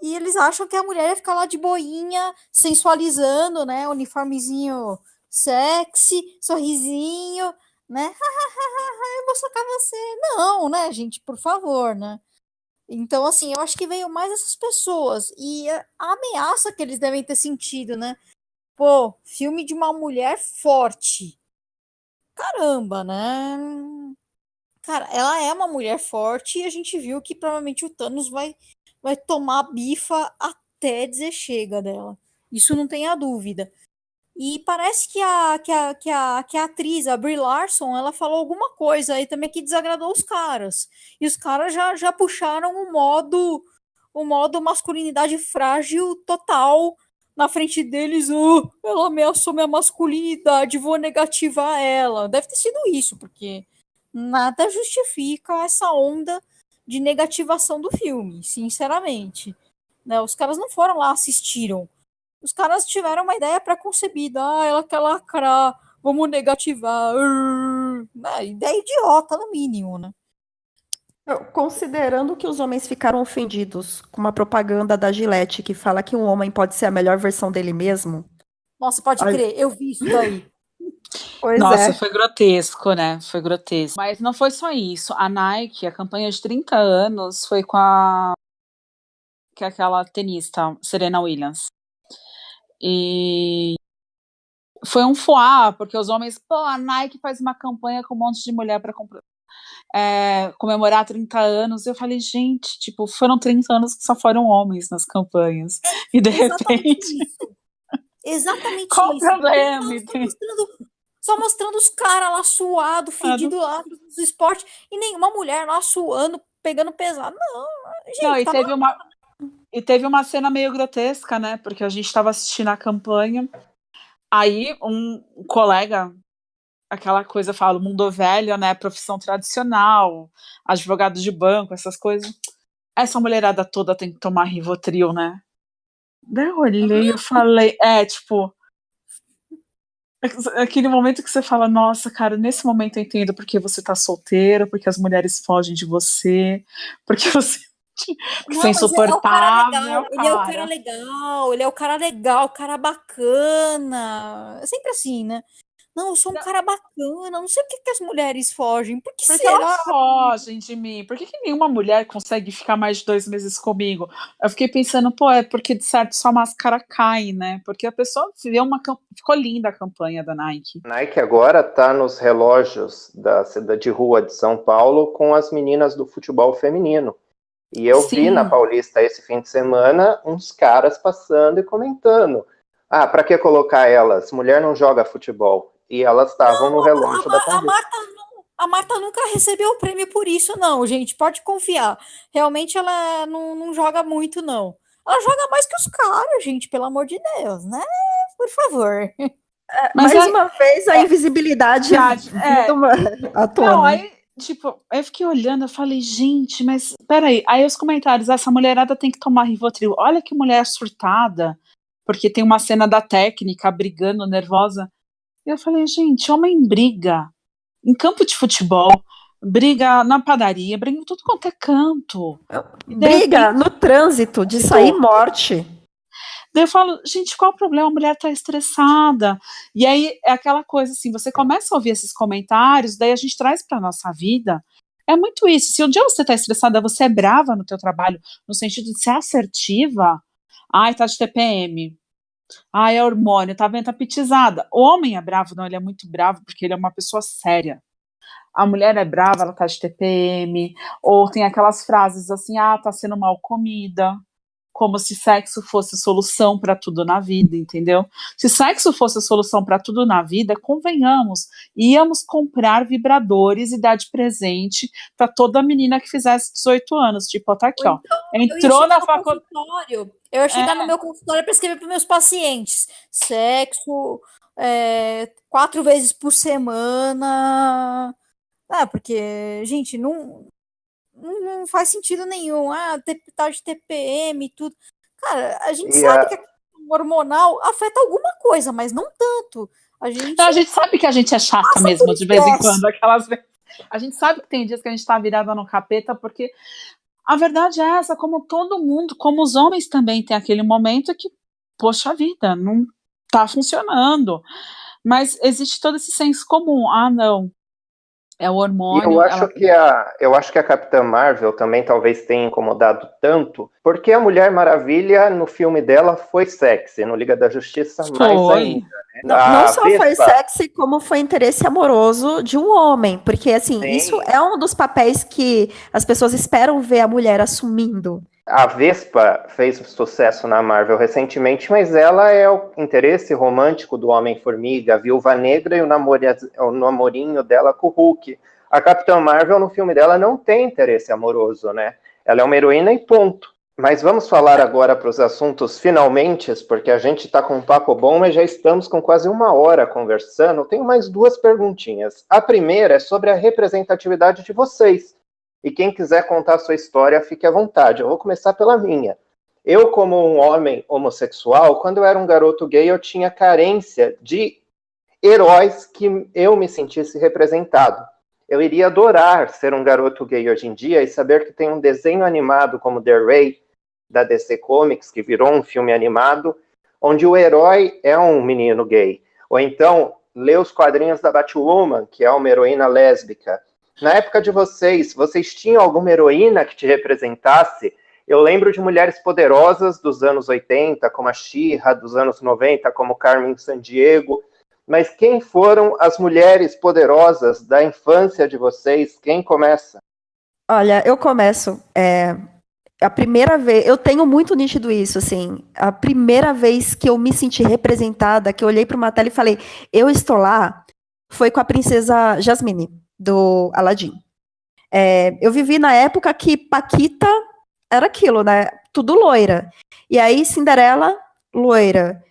e eles acham que a mulher ia ficar lá de boinha, sensualizando, né, uniformezinho sexy, sorrisinho, né, eu vou socar você. Não, né, gente, por favor, né. Então, assim, eu acho que veio mais essas pessoas, e a ameaça que eles devem ter sentido, né, pô, filme de uma mulher forte, caramba, né. Cara, ela é uma mulher forte e a gente viu que provavelmente o Thanos vai tomar a bifa até dizer chega dela. Isso não tem a dúvida. E parece que a atriz, a Brie Larson, ela falou alguma coisa aí também que desagradou os caras. E os caras já puxaram o modo masculinidade frágil total na frente deles. Oh, ela ameaçou minha masculinidade, vou negativar ela. Deve ter sido isso, porque nada justifica essa onda de negativação do filme, sinceramente. Né? Os caras não foram lá, assistiram. Os caras tiveram uma ideia pré-concebida. Ah, ela quer lacrar, vamos negativar. Ideia idiota, no mínimo, né? Considerando que os homens ficaram ofendidos com uma propaganda da Gillette que fala que um homem pode ser a melhor versão dele mesmo. Nossa, pode crer, eu vi isso daí. Pois Nossa, é. foi grotesco, né? Foi grotesco. Mas não foi só isso. A Nike, a campanha de 30 anos, foi com que é aquela tenista, Serena Williams. E foi um fuá, porque os homens, pô, a Nike faz uma campanha com um monte de mulher para comemorar 30 anos. Eu falei, gente, tipo, foram 30 anos que só foram homens nas campanhas. E de repente. Isso. Exatamente Qual isso. o problema? Só mostrando os caras lá suado, fedido lá dos esportes, e nenhuma mulher lá suando, pegando pesado. Não, gente, não, e teve uma cena meio grotesca, né? Porque a gente estava assistindo a campanha. Aí um colega, aquela coisa, eu falo, mundo velho, né, profissão tradicional, advogado de banco, essas coisas. Essa mulherada toda tem que tomar Rivotril, né? Daí eu olhei e falei, tipo, aquele momento que você fala, nossa, cara, nesse momento eu entendo porque você tá solteiro, porque as mulheres fogem de você, porque você é Não, mas é o cara legal, insuportável, ele é o cara cara. legal, ele é o cara legal, o cara bacana. É sempre assim, né? Não, eu sou um cara bacana, não sei por que as mulheres fogem. Por que Porque elas será? fogem de mim. Por que nenhuma mulher consegue ficar mais de 2 meses comigo? Eu fiquei pensando, pô, é porque de certo sua máscara cai, né? Porque a pessoa ficou linda a campanha da Nike. Nike agora está nos relógios da cidade de rua de São Paulo com as meninas do futebol feminino. E eu vi na Sim. Paulista esse fim de semana uns caras passando e comentando. Ah, para que colocar elas? Mulher não joga futebol. E elas estavam no relógio da Paulista. A Marta nunca recebeu o prêmio por isso, não, gente. Pode confiar. Realmente ela não joga muito, não. Ela joga mais que os caras, gente, pelo amor de Deus, né? Por favor. Mas Mais uma vez, a invisibilidade vindo à tona. Não, aí, tipo, eu fiquei olhando, eu falei, gente, mas peraí. Aí os comentários, essa mulherada tem que tomar Rivotril. Olha que mulher surtada, porque tem uma cena da técnica brigando, nervosa. E eu falei, gente, homem briga em campo de futebol, briga na padaria, briga em tudo quanto é canto. Briga no trânsito, de sair morte. Daí eu falo, gente, qual o problema? A mulher tá estressada. E aí é aquela coisa assim, você começa a ouvir esses comentários, daí a gente traz pra nossa vida. É muito isso. Se um dia você tá estressada, você é brava no teu trabalho, no sentido de ser assertiva, ai, tá de TPM. Ai, é hormônio, tá vendo? Tá pitizada. O homem é bravo, não, ele é muito bravo porque ele é uma pessoa séria. A mulher é brava, ela tá de TPM, ou tem aquelas frases assim, tá sendo mal comida, como se sexo fosse solução para tudo na vida, entendeu? Se sexo fosse a solução para tudo na vida, convenhamos, íamos comprar vibradores e dar de presente para toda menina que fizesse 18 anos, tipo, tá aqui, ó. Entrou na faculdade. Eu ia chegar no meu consultório para escrever para meus pacientes: sexo 4 vezes por semana. Porque, gente, não faz sentido nenhum. Tal de TPM e tudo. Cara, a gente sabe que a questão hormonal afeta alguma coisa, mas não tanto. A gente sabe que a gente é chata mesmo, de vez em quando. Aquelas vezes. A gente sabe que tem dias que a gente tá virada no capeta, porque a verdade é essa, como todo mundo, como os homens também tem aquele momento que, poxa vida, não tá funcionando. Mas existe todo esse senso comum. Não. É o hormônio. E eu acho que a Capitã Marvel também talvez tenha incomodado tanto, porque a Mulher Maravilha, no filme dela, foi sexy, no Liga da Justiça, mais ainda. Né? Não só foi sexy, como foi interesse amoroso de um homem, porque, assim, sim, isso é um dos papéis que as pessoas esperam ver a mulher assumindo. A Vespa fez sucesso na Marvel recentemente, mas ela é o interesse romântico do Homem-Formiga, a Viúva Negra e o namorinho dela com o Hulk. A Capitã Marvel, no filme dela, não tem interesse amoroso, né? Ela é uma heroína e ponto. Mas vamos falar agora para os assuntos finalmente, porque a gente está com um papo bom, mas já estamos com quase 1 hora conversando. Tenho mais 2 perguntinhas. A primeira é sobre a representatividade de vocês. E quem quiser contar a sua história, fique à vontade. Eu vou começar pela minha. Eu, como um homem homossexual, quando eu era um garoto gay, eu tinha carência de heróis que eu me sentisse representado. Eu iria adorar ser um garoto gay hoje em dia e saber que tem um desenho animado como The Ray, da DC Comics, que virou um filme animado, onde o herói é um menino gay. Ou então, ler os quadrinhos da Batwoman, que é uma heroína lésbica. Na época de vocês tinham alguma heroína que te representasse? Eu lembro de mulheres poderosas dos anos 80, como a She-Ra, dos anos 90, como Carmen Sandiego. Mas quem foram as mulheres poderosas da infância de vocês? Quem começa? Olha, eu começo. A primeira vez, eu tenho muito nítido isso, assim, a primeira vez que eu me senti representada, que eu olhei para uma tela e falei, eu estou lá, foi com a princesa Jasmine, do Aladdin. Eu vivi na época que Paquita era aquilo, né? Tudo loira. E aí Cinderela, loira.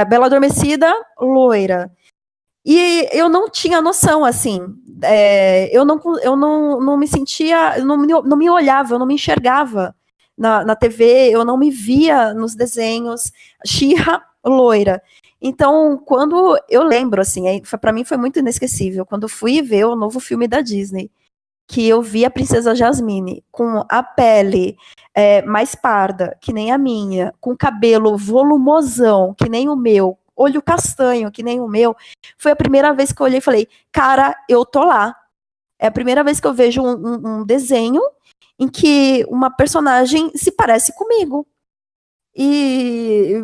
Bela Adormecida, loira. E eu não tinha noção, assim, eu não me sentia, não me olhava, eu não me enxergava na TV, eu não me via nos desenhos, She-Ra loira. Então, quando eu lembro, assim, para mim foi muito inesquecível, quando fui ver o novo filme da Disney, que eu vi a Princesa Jasmine com a pele mais parda, que nem a minha, com cabelo volumosão, que nem o meu, olho castanho, que nem o meu, foi a primeira vez que eu olhei e falei, cara, eu tô lá. É a primeira vez que eu vejo um desenho em que uma personagem se parece comigo. E,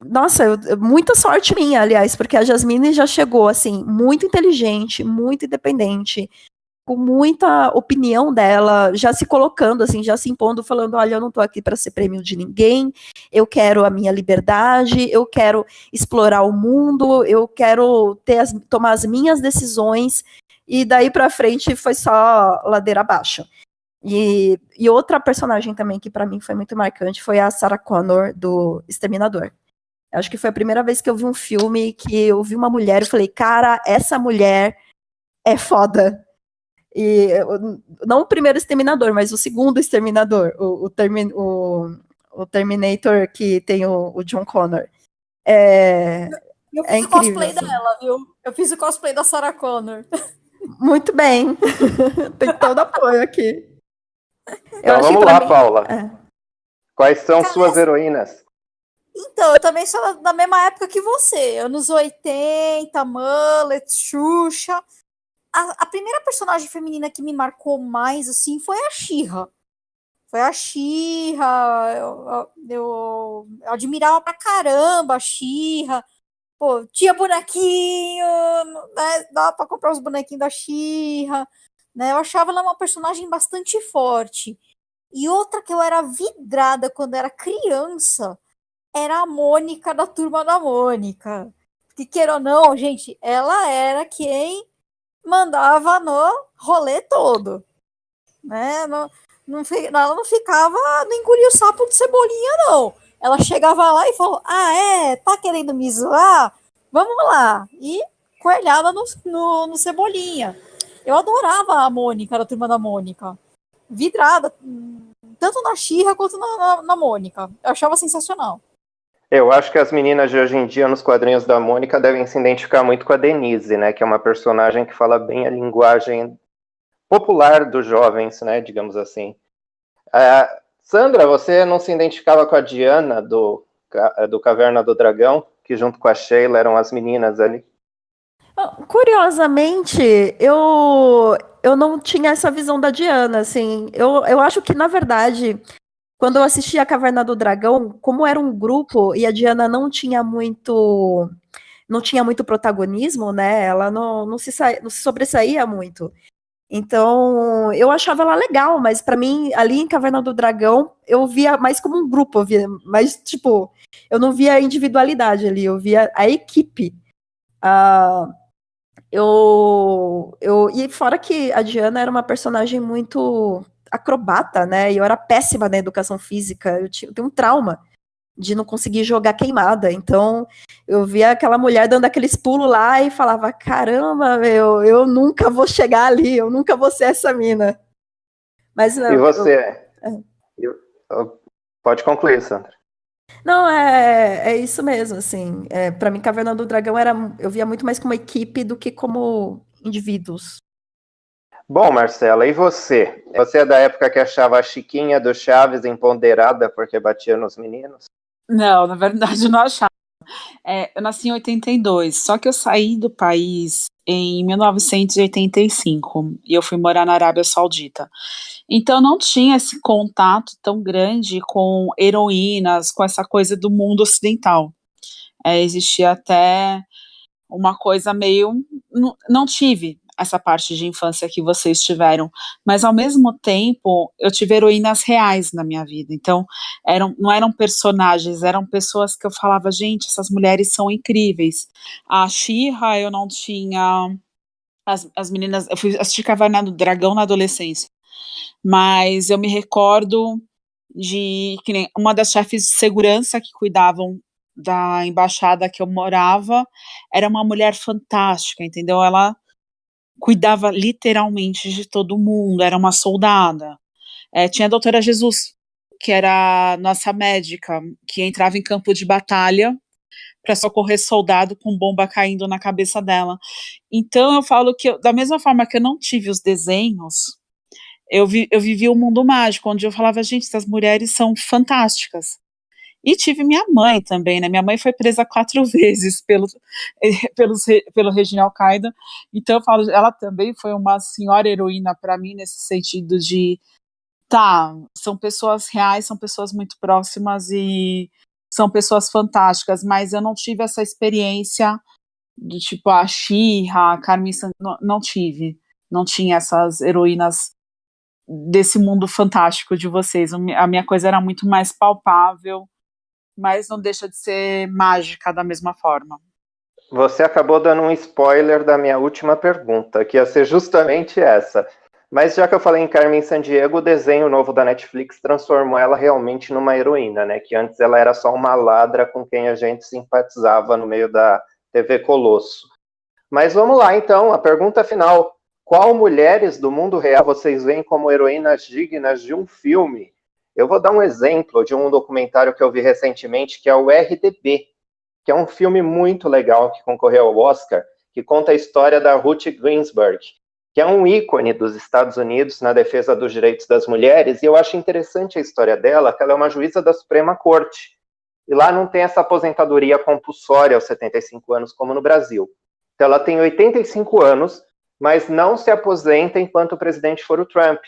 nossa, muita sorte minha, aliás, porque a Jasmine já chegou, assim, muito inteligente, muito independente, com muita opinião dela, já se colocando, assim, já se impondo, falando, olha, eu não tô aqui para ser prêmio de ninguém, eu quero a minha liberdade, eu quero explorar o mundo, eu quero tomar as minhas decisões, e daí para frente foi só ladeira abaixo. E outra personagem também que para mim foi muito marcante foi a Sarah Connor, do Exterminador. Acho que foi a primeira vez que eu vi um filme que eu vi uma mulher e falei, cara, essa mulher é foda. E não o primeiro Exterminador, mas o segundo Exterminador, o Terminator que tem o John Connor. Eu É fiz o incrível, cosplay assim. dela, viu? Eu fiz o cosplay da Sarah Connor. Muito bem. Tem todo apoio aqui. Então vamos lá, Paula. É. Quais são suas heroínas? Então, eu também sou da mesma época que você. Anos 80, Mullet, Xuxa. A primeira personagem feminina que me marcou mais, assim, foi a She-Ra. Foi a She-Ra. Eu admirava pra caramba a She-Ra. Pô, tinha bonequinho, né? Dava pra comprar os bonequinhos da She-Ra. Né? Eu achava ela uma personagem bastante forte. E outra que eu era vidrada quando era criança era a Mônica da Turma da Mônica. Porque, queira ou não, gente, ela era quem mandava no rolê todo. Né? Ela não ficava, não engolia o sapo de Cebolinha, não. Ela chegava lá e falou, tá querendo me zoar? Vamos lá. E coelhada no Cebolinha. Eu adorava a Mônica, da Turma da Mônica. Vidrada, tanto na She-Ra quanto na Mônica. Eu achava sensacional. Eu acho que as meninas de hoje em dia, nos quadrinhos da Mônica, devem se identificar muito com a Denise, né? Que é uma personagem que fala bem a linguagem popular dos jovens, né? Digamos assim. Sandra, você não se identificava com a Diana do Caverna do Dragão, que junto com a Sheila eram as meninas ali? Curiosamente, eu não tinha essa visão da Diana, assim. Eu acho que, na verdade, quando eu assisti a Caverna do Dragão, como era um grupo e a Diana não tinha muito protagonismo, né? Ela não se sobressaía muito. Então, eu achava ela legal, mas para mim, ali em Caverna do Dragão, eu via mais como um grupo, eu via mais, tipo, eu não via a individualidade ali, eu via a equipe. E fora que a Diana era uma personagem muito acrobata, né? E eu era péssima na educação física, eu tenho um trauma de não conseguir jogar queimada. Então, eu via aquela mulher dando aqueles pulos lá e falava, caramba, eu nunca vou chegar ali, eu nunca vou ser essa mina. Mas não, e você? Pode concluir, Sandra. Não, é isso mesmo, assim. Para mim, Caverna do Dragão eu via muito mais como equipe do que como indivíduos. Bom, Marcela, e você? Você é da época que achava a Chiquinha do Chaves empoderada porque batia nos meninos? Não, na verdade eu não achava. Eu nasci em 82, só que eu saí do país em 1985 e eu fui morar na Arábia Saudita. Então não tinha esse contato tão grande com heroínas, com essa coisa do mundo ocidental. Existia até uma coisa meio... Não tive essa parte de infância que vocês tiveram, mas ao mesmo tempo eu tive heroínas reais na minha vida, então não eram personagens, eram pessoas que eu falava, gente, essas mulheres são incríveis. A She-Ra eu não tinha, as meninas, eu fui assistir Caverna do Dragão na adolescência, mas eu me recordo de que nem uma das chefes de segurança que cuidavam da embaixada que eu morava era uma mulher fantástica, entendeu? Ela cuidava literalmente de todo mundo, era uma soldada. Tinha a doutora Jesus, que era a nossa médica, que entrava em campo de batalha para socorrer soldado com bomba caindo na cabeça dela. Então eu falo que, da mesma forma que eu não tive os desenhos, eu vivi um mundo mágico, onde eu falava, gente, essas mulheres são fantásticas. E tive minha mãe também, né? Minha mãe foi presa 4 vezes pelo regime Al-Qaeda. Então eu falo, ela também foi uma senhora heroína para mim, nesse sentido de, tá, são pessoas reais, são pessoas muito próximas e são pessoas fantásticas, mas eu não tive essa experiência do tipo a She-Ra, a Carmen não tive. Não tinha essas heroínas desse mundo fantástico de vocês. A minha coisa era muito mais palpável, mas não deixa de ser mágica da mesma forma. Você acabou dando um spoiler da minha última pergunta, que ia ser justamente essa. Mas já que eu falei em Carmen Sandiego, o desenho novo da Netflix transformou ela realmente numa heroína, né? Que antes ela era só uma ladra com quem a gente simpatizava no meio da TV Colosso. Mas vamos lá, então, a pergunta final. Qual mulheres do mundo real vocês veem como heroínas dignas de um filme? Eu vou dar um exemplo de um documentário que eu vi recentemente, que é o RDB, que é um filme muito legal que concorreu ao Oscar, que conta a história da Ruth Ginsburg, que é um ícone dos Estados Unidos na defesa dos direitos das mulheres, e eu acho interessante a história dela, que ela é uma juíza da Suprema Corte, e lá não tem essa aposentadoria compulsória aos 75 anos, como no Brasil. Então ela tem 85 anos, mas não se aposenta enquanto o presidente for o Trump,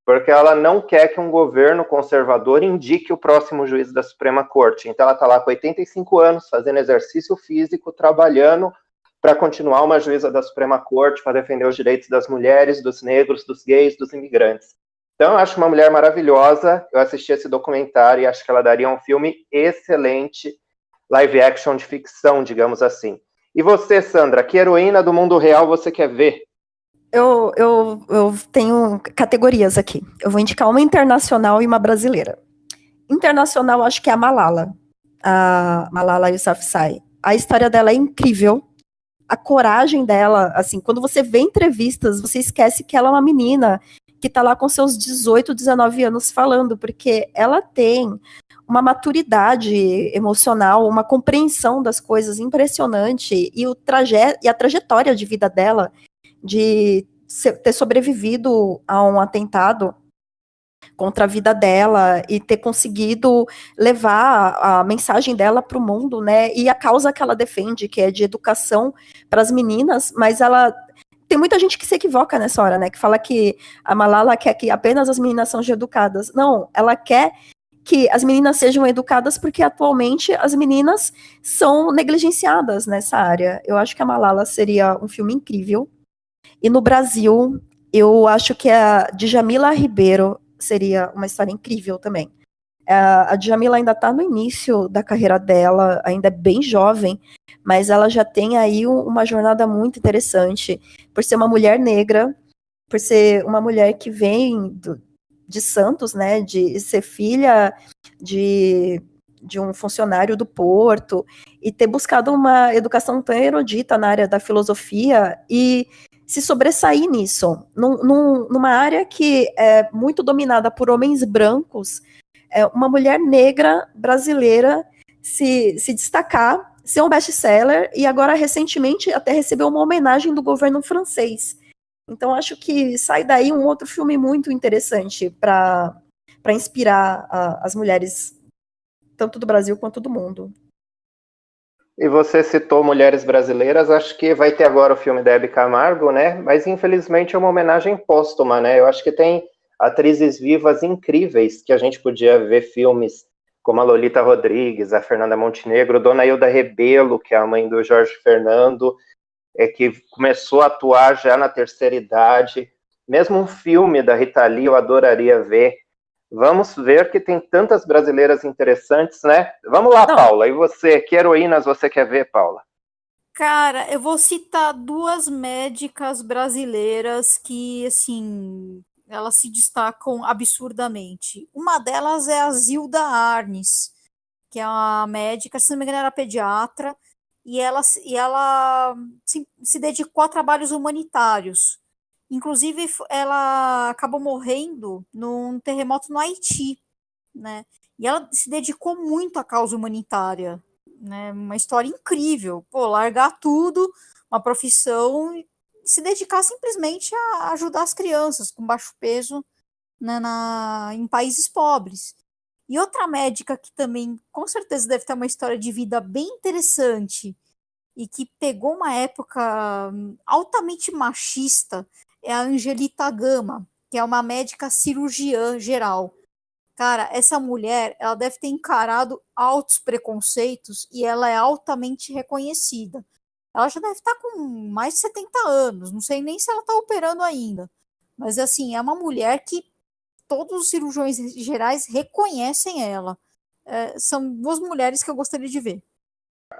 porque ela não quer que um governo conservador indique o próximo juiz da Suprema Corte. Então ela está lá com 85 anos, fazendo exercício físico, trabalhando para continuar uma juíza da Suprema Corte, para defender os direitos das mulheres, dos negros, dos gays, dos imigrantes. Então eu acho uma mulher maravilhosa, eu assisti esse documentário e acho que ela daria um filme excelente, live action de ficção, digamos assim. E você, Sandra, que heroína do mundo real você quer ver? Eu tenho categorias aqui. Eu vou indicar uma internacional e uma brasileira. Internacional, acho que é a Malala Yousafzai. A história dela é incrível. A coragem dela, assim, quando você vê entrevistas, você esquece que ela é uma menina que tá lá com seus 18, 19 anos falando, porque ela tem uma maturidade emocional, uma compreensão das coisas impressionante, e a trajetória de vida dela, de ter sobrevivido a um atentado contra a vida dela e ter conseguido levar a mensagem dela para o mundo, né? E a causa que ela defende, que é de educação para as meninas, mas ela tem muita gente que se equivoca nessa hora, né? Que fala que a Malala quer que apenas as meninas sejam educadas. Não, ela quer que as meninas sejam educadas porque atualmente as meninas são negligenciadas nessa área. Eu acho que a Malala seria um filme incrível. E no Brasil, eu acho que a Djamila Ribeiro seria uma história incrível também. A Djamila ainda está no início da carreira dela, ainda é bem jovem, mas ela já tem aí uma jornada muito interessante, por ser uma mulher negra, por ser uma mulher que vem de Santos, né, de ser filha de um funcionário do Porto, e ter buscado uma educação tão erudita na área da filosofia e se sobressair nisso, numa área que é muito dominada por homens brancos, uma mulher negra brasileira se destacar, ser um best-seller, e agora recentemente até recebeu uma homenagem do governo francês. Então acho que sai daí um outro filme muito interessante para inspirar as mulheres, tanto do Brasil quanto do mundo. E você citou mulheres brasileiras, acho que vai ter agora o filme da Hebe Camargo, né? Mas infelizmente é uma homenagem póstuma, né? Eu acho que tem atrizes vivas incríveis que a gente podia ver filmes como a Lolita Rodrigues, a Fernanda Montenegro, Dona Hilda Rebelo, que é a mãe do Jorge Fernando, que começou a atuar já na terceira idade. Mesmo um filme da Rita Lee eu adoraria ver. Vamos ver que tem tantas brasileiras interessantes, né? Vamos lá, Paula. E você, que heroínas você quer ver, Paula? Cara, eu vou citar 2 médicas brasileiras que, assim, elas se destacam absurdamente. Uma delas é a Zilda Arnes, que é uma médica, se não me engano, era pediatra, e ela se dedicou a trabalhos humanitários. Inclusive, ela acabou morrendo num terremoto no Haiti, né? E ela se dedicou muito à causa humanitária, né? Uma história incrível. Pô, largar tudo, uma profissão, e se dedicar simplesmente a ajudar as crianças com baixo peso, né, em países pobres. E outra médica que também, com certeza, deve ter uma história de vida bem interessante e que pegou uma época altamente machista é a Angelita Gama, que é uma médica cirurgiã geral. Cara, essa mulher, ela deve ter encarado altos preconceitos e ela é altamente reconhecida. Ela já deve estar com mais de 70 anos, não sei nem se ela está operando ainda. Mas, assim, é uma mulher que todos os cirurgiões gerais reconhecem ela. São duas mulheres que eu gostaria de ver.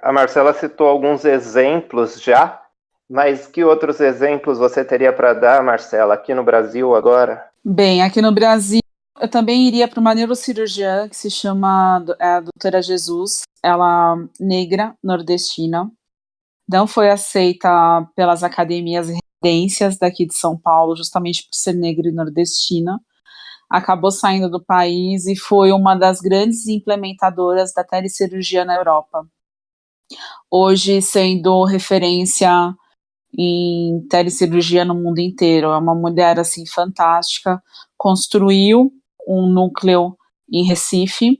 A Marcela citou alguns exemplos já, mas que outros exemplos você teria para dar, Marcela, aqui no Brasil agora? Bem, aqui no Brasil, eu também iria para uma neurocirurgiã que se chama a doutora Jesus, ela negra, nordestina. Não foi aceita pelas academias e residências daqui de São Paulo, justamente por ser negra e nordestina. Acabou saindo do país e foi uma das grandes implementadoras da telecirurgia na Europa. Hoje, sendo referência em telecirurgia no mundo inteiro. É uma mulher, assim, fantástica. Construiu um núcleo em Recife,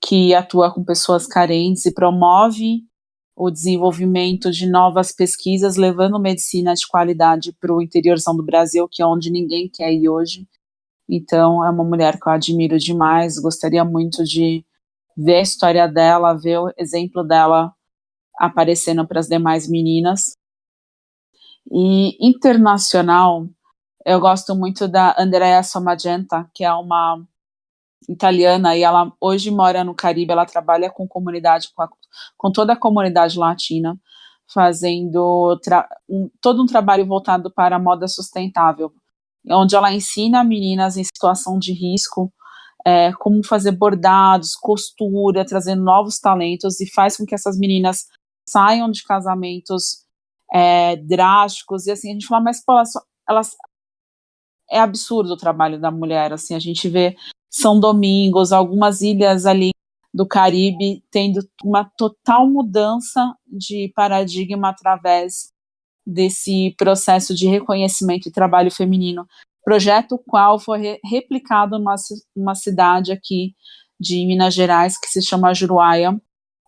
que atua com pessoas carentes e promove o desenvolvimento de novas pesquisas, levando medicina de qualidade para o interiorzão do Brasil, que é onde ninguém quer ir hoje. Então, é uma mulher que eu admiro demais, gostaria muito de ver a história dela, ver o exemplo dela aparecendo para as demais meninas. E internacional, eu gosto muito da Andrea Somagenta, que é uma italiana, e ela hoje mora no Caribe, ela trabalha com comunidade, com toda a comunidade latina, fazendo todo um trabalho voltado para a moda sustentável, onde ela ensina meninas em situação de risco como fazer bordados, costura, trazendo novos talentos, e faz com que essas meninas saiam de casamentos drásticos, e assim, a gente fala, mas pô, elas é absurdo o trabalho da mulher, assim, a gente vê São Domingos, algumas ilhas ali do Caribe tendo uma total mudança de paradigma através desse processo de reconhecimento e trabalho feminino, projeto qual foi replicado numa cidade aqui de Minas Gerais, que se chama Juruáia,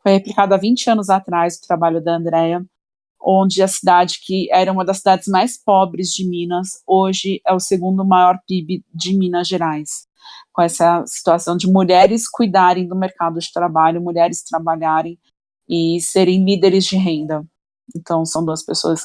foi replicado há 20 anos atrás, o trabalho da Andrea, onde a cidade, que era uma das cidades mais pobres de Minas, hoje é o segundo maior PIB de Minas Gerais, com essa situação de mulheres cuidarem do mercado de trabalho, mulheres trabalharem e serem líderes de renda. Então, são duas pessoas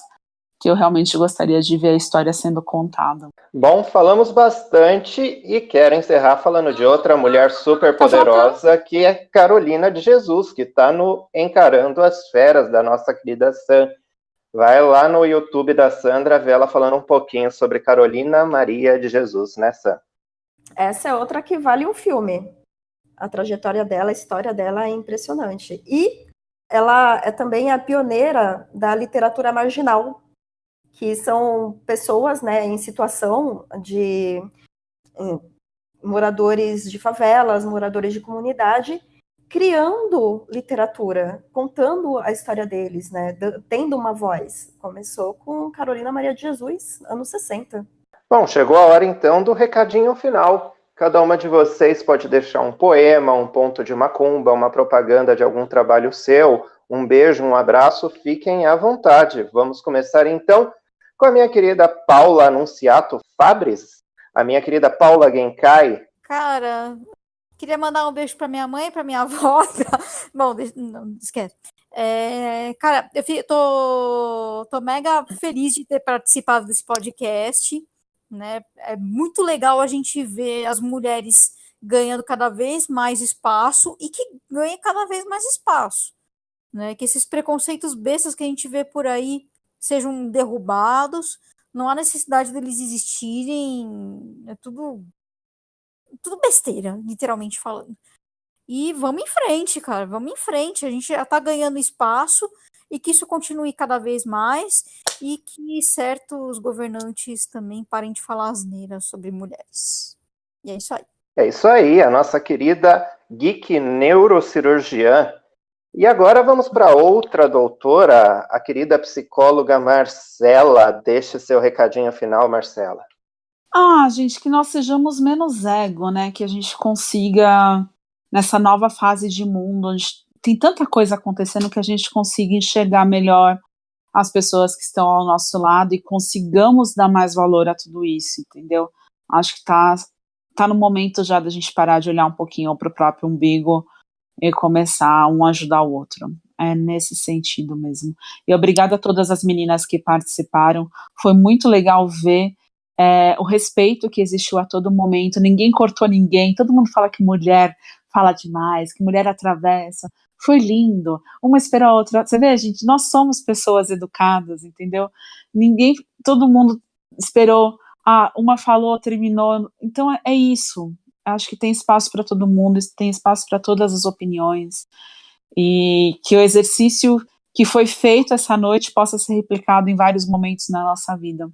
que eu realmente gostaria de ver a história sendo contada. Bom, falamos bastante e quero encerrar falando de outra mulher super poderosa, que é Carolina de Jesus, que está no Encarando as Feras, da nossa querida Sam. Vai lá no YouTube da Sandra ver ela falando um pouquinho sobre Carolina Maria de Jesus, né, Sam? Essa é outra que vale um filme. A trajetória dela, a história dela é impressionante. E ela é também a pioneira da literatura marginal, que são pessoas, né, em situação de moradores de favelas, moradores de comunidade, criando literatura, contando a história deles, né, tendo uma voz. Começou com Carolina Maria de Jesus, anos 60. Bom, chegou a hora então do recadinho final. Cada uma de vocês pode deixar um poema, um ponto de macumba, uma propaganda de algum trabalho seu, um beijo, um abraço, fiquem à vontade. Vamos começar então com a minha querida Paula Anunciato Fabris, a minha querida Paula Genkai. Cara, queria mandar um beijo pra minha mãe e pra minha avó. Bom, não esquece. Cara, eu tô mega feliz de ter participado desse podcast, né? É muito legal a gente ver as mulheres ganhando cada vez mais espaço e que ganhem cada vez mais espaço, né? Que esses preconceitos bestas que a gente vê por aí sejam derrubados. Não há necessidade deles existirem. É tudo besteira, literalmente falando. E vamos em frente, cara, vamos em frente. A gente já tá ganhando espaço e que isso continue cada vez mais e que certos governantes também parem de falar asneira sobre mulheres. E é isso aí. É isso aí, a nossa querida geek neurocirurgiã. E agora vamos para outra doutora, a querida psicóloga Marcela. Deixe seu recadinho final, Marcela. Gente, que nós sejamos menos ego, né? Que a gente consiga, nessa nova fase de mundo, onde tem tanta coisa acontecendo, que a gente consiga enxergar melhor as pessoas que estão ao nosso lado e consigamos dar mais valor a tudo isso, entendeu? Acho que tá no momento já da gente parar de olhar um pouquinho para o próprio umbigo e começar um a ajudar o outro. É nesse sentido mesmo. E obrigada a todas as meninas que participaram. Foi muito legal ver o respeito que existiu a todo momento. Ninguém cortou ninguém. Todo mundo fala que mulher fala demais, que mulher atravessa. Foi lindo. Uma esperou a outra. Você vê, gente, nós somos pessoas educadas, entendeu? Todo mundo esperou. Uma falou, terminou. Então é isso. Acho que tem espaço para todo mundo, tem espaço para todas as opiniões. E que o exercício que foi feito essa noite possa ser replicado em vários momentos na nossa vida.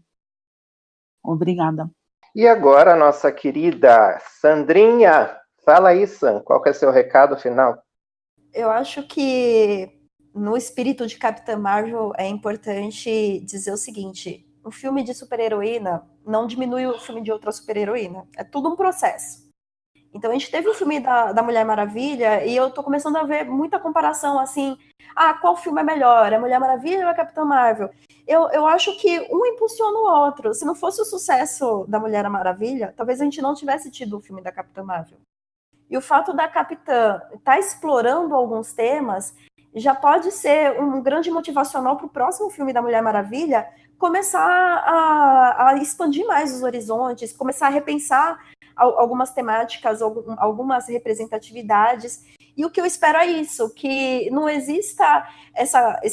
Obrigada. E agora a nossa querida Sandrinha. Fala aí, Sam, qual que é seu recado final? Eu acho que no espírito de Capitã Marvel é importante dizer o seguinte: um filme de super-heroína não diminui o filme de outra super-heroína. É tudo um processo. Então a gente teve o filme da Mulher Maravilha e eu tô começando a ver muita comparação, assim, qual filme é melhor? É Mulher Maravilha ou a Capitã Marvel? Eu acho que um impulsiona o outro. Se não fosse o sucesso da Mulher Maravilha, talvez a gente não tivesse tido o filme da Capitã Marvel. E o fato da Capitã estar explorando alguns temas já pode ser um grande motivacional para o próximo filme da Mulher Maravilha começar a expandir mais os horizontes, começar a repensar algumas temáticas, algumas representatividades. E o que eu espero é isso, que não exista essa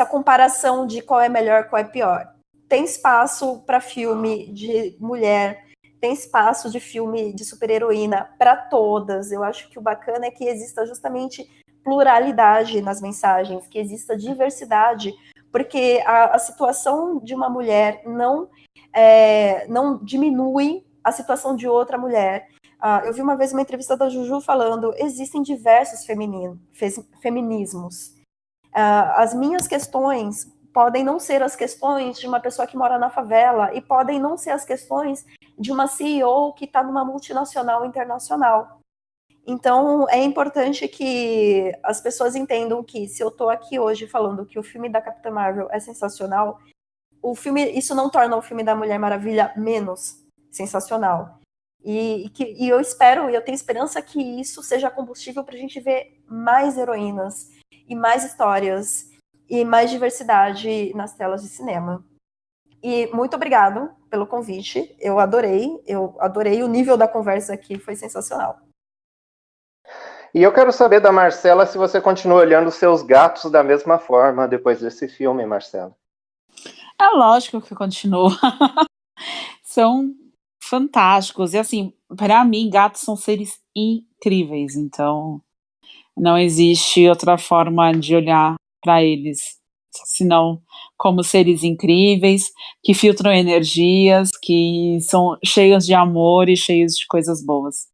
comparação de qual é melhor, qual é pior. Tem espaço para filme de mulher, tem espaço de filme de super-heroína para todas. Eu acho que o bacana é que exista justamente pluralidade nas mensagens, que exista diversidade, porque a situação de uma mulher não diminui a situação de outra mulher. Eu vi uma vez uma entrevista da Juju falando: existem diversos feminismos. As minhas questões podem não ser as questões de uma pessoa que mora na favela e podem não ser as questões de uma CEO que está numa multinacional internacional. Então, é importante que as pessoas entendam que se eu estou aqui hoje falando que o filme da Capitã Marvel é sensacional, isso não torna o filme da Mulher Maravilha menos sensacional. E eu espero, e eu tenho esperança que isso seja combustível para a gente ver mais heroínas e mais histórias e mais diversidade nas telas de cinema. E muito obrigado pelo convite, eu adorei o nível da conversa aqui, foi sensacional. E eu quero saber da Marcela se você continua olhando seus gatos da mesma forma depois desse filme, Marcela. É lógico que eu continuo. São fantásticos. E assim, para mim, gatos são seres incríveis. Então, não existe outra forma de olhar para eles, senão como seres incríveis, que filtram energias, que são cheios de amor e cheios de coisas boas.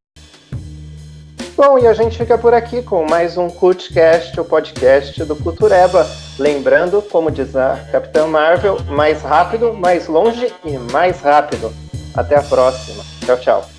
Bom, e a gente fica por aqui com mais um CultCast, o podcast do Cultureba. Lembrando, como diz a Capitã Marvel, mais rápido, mais longe e mais rápido. Até a próxima. Tchau, tchau.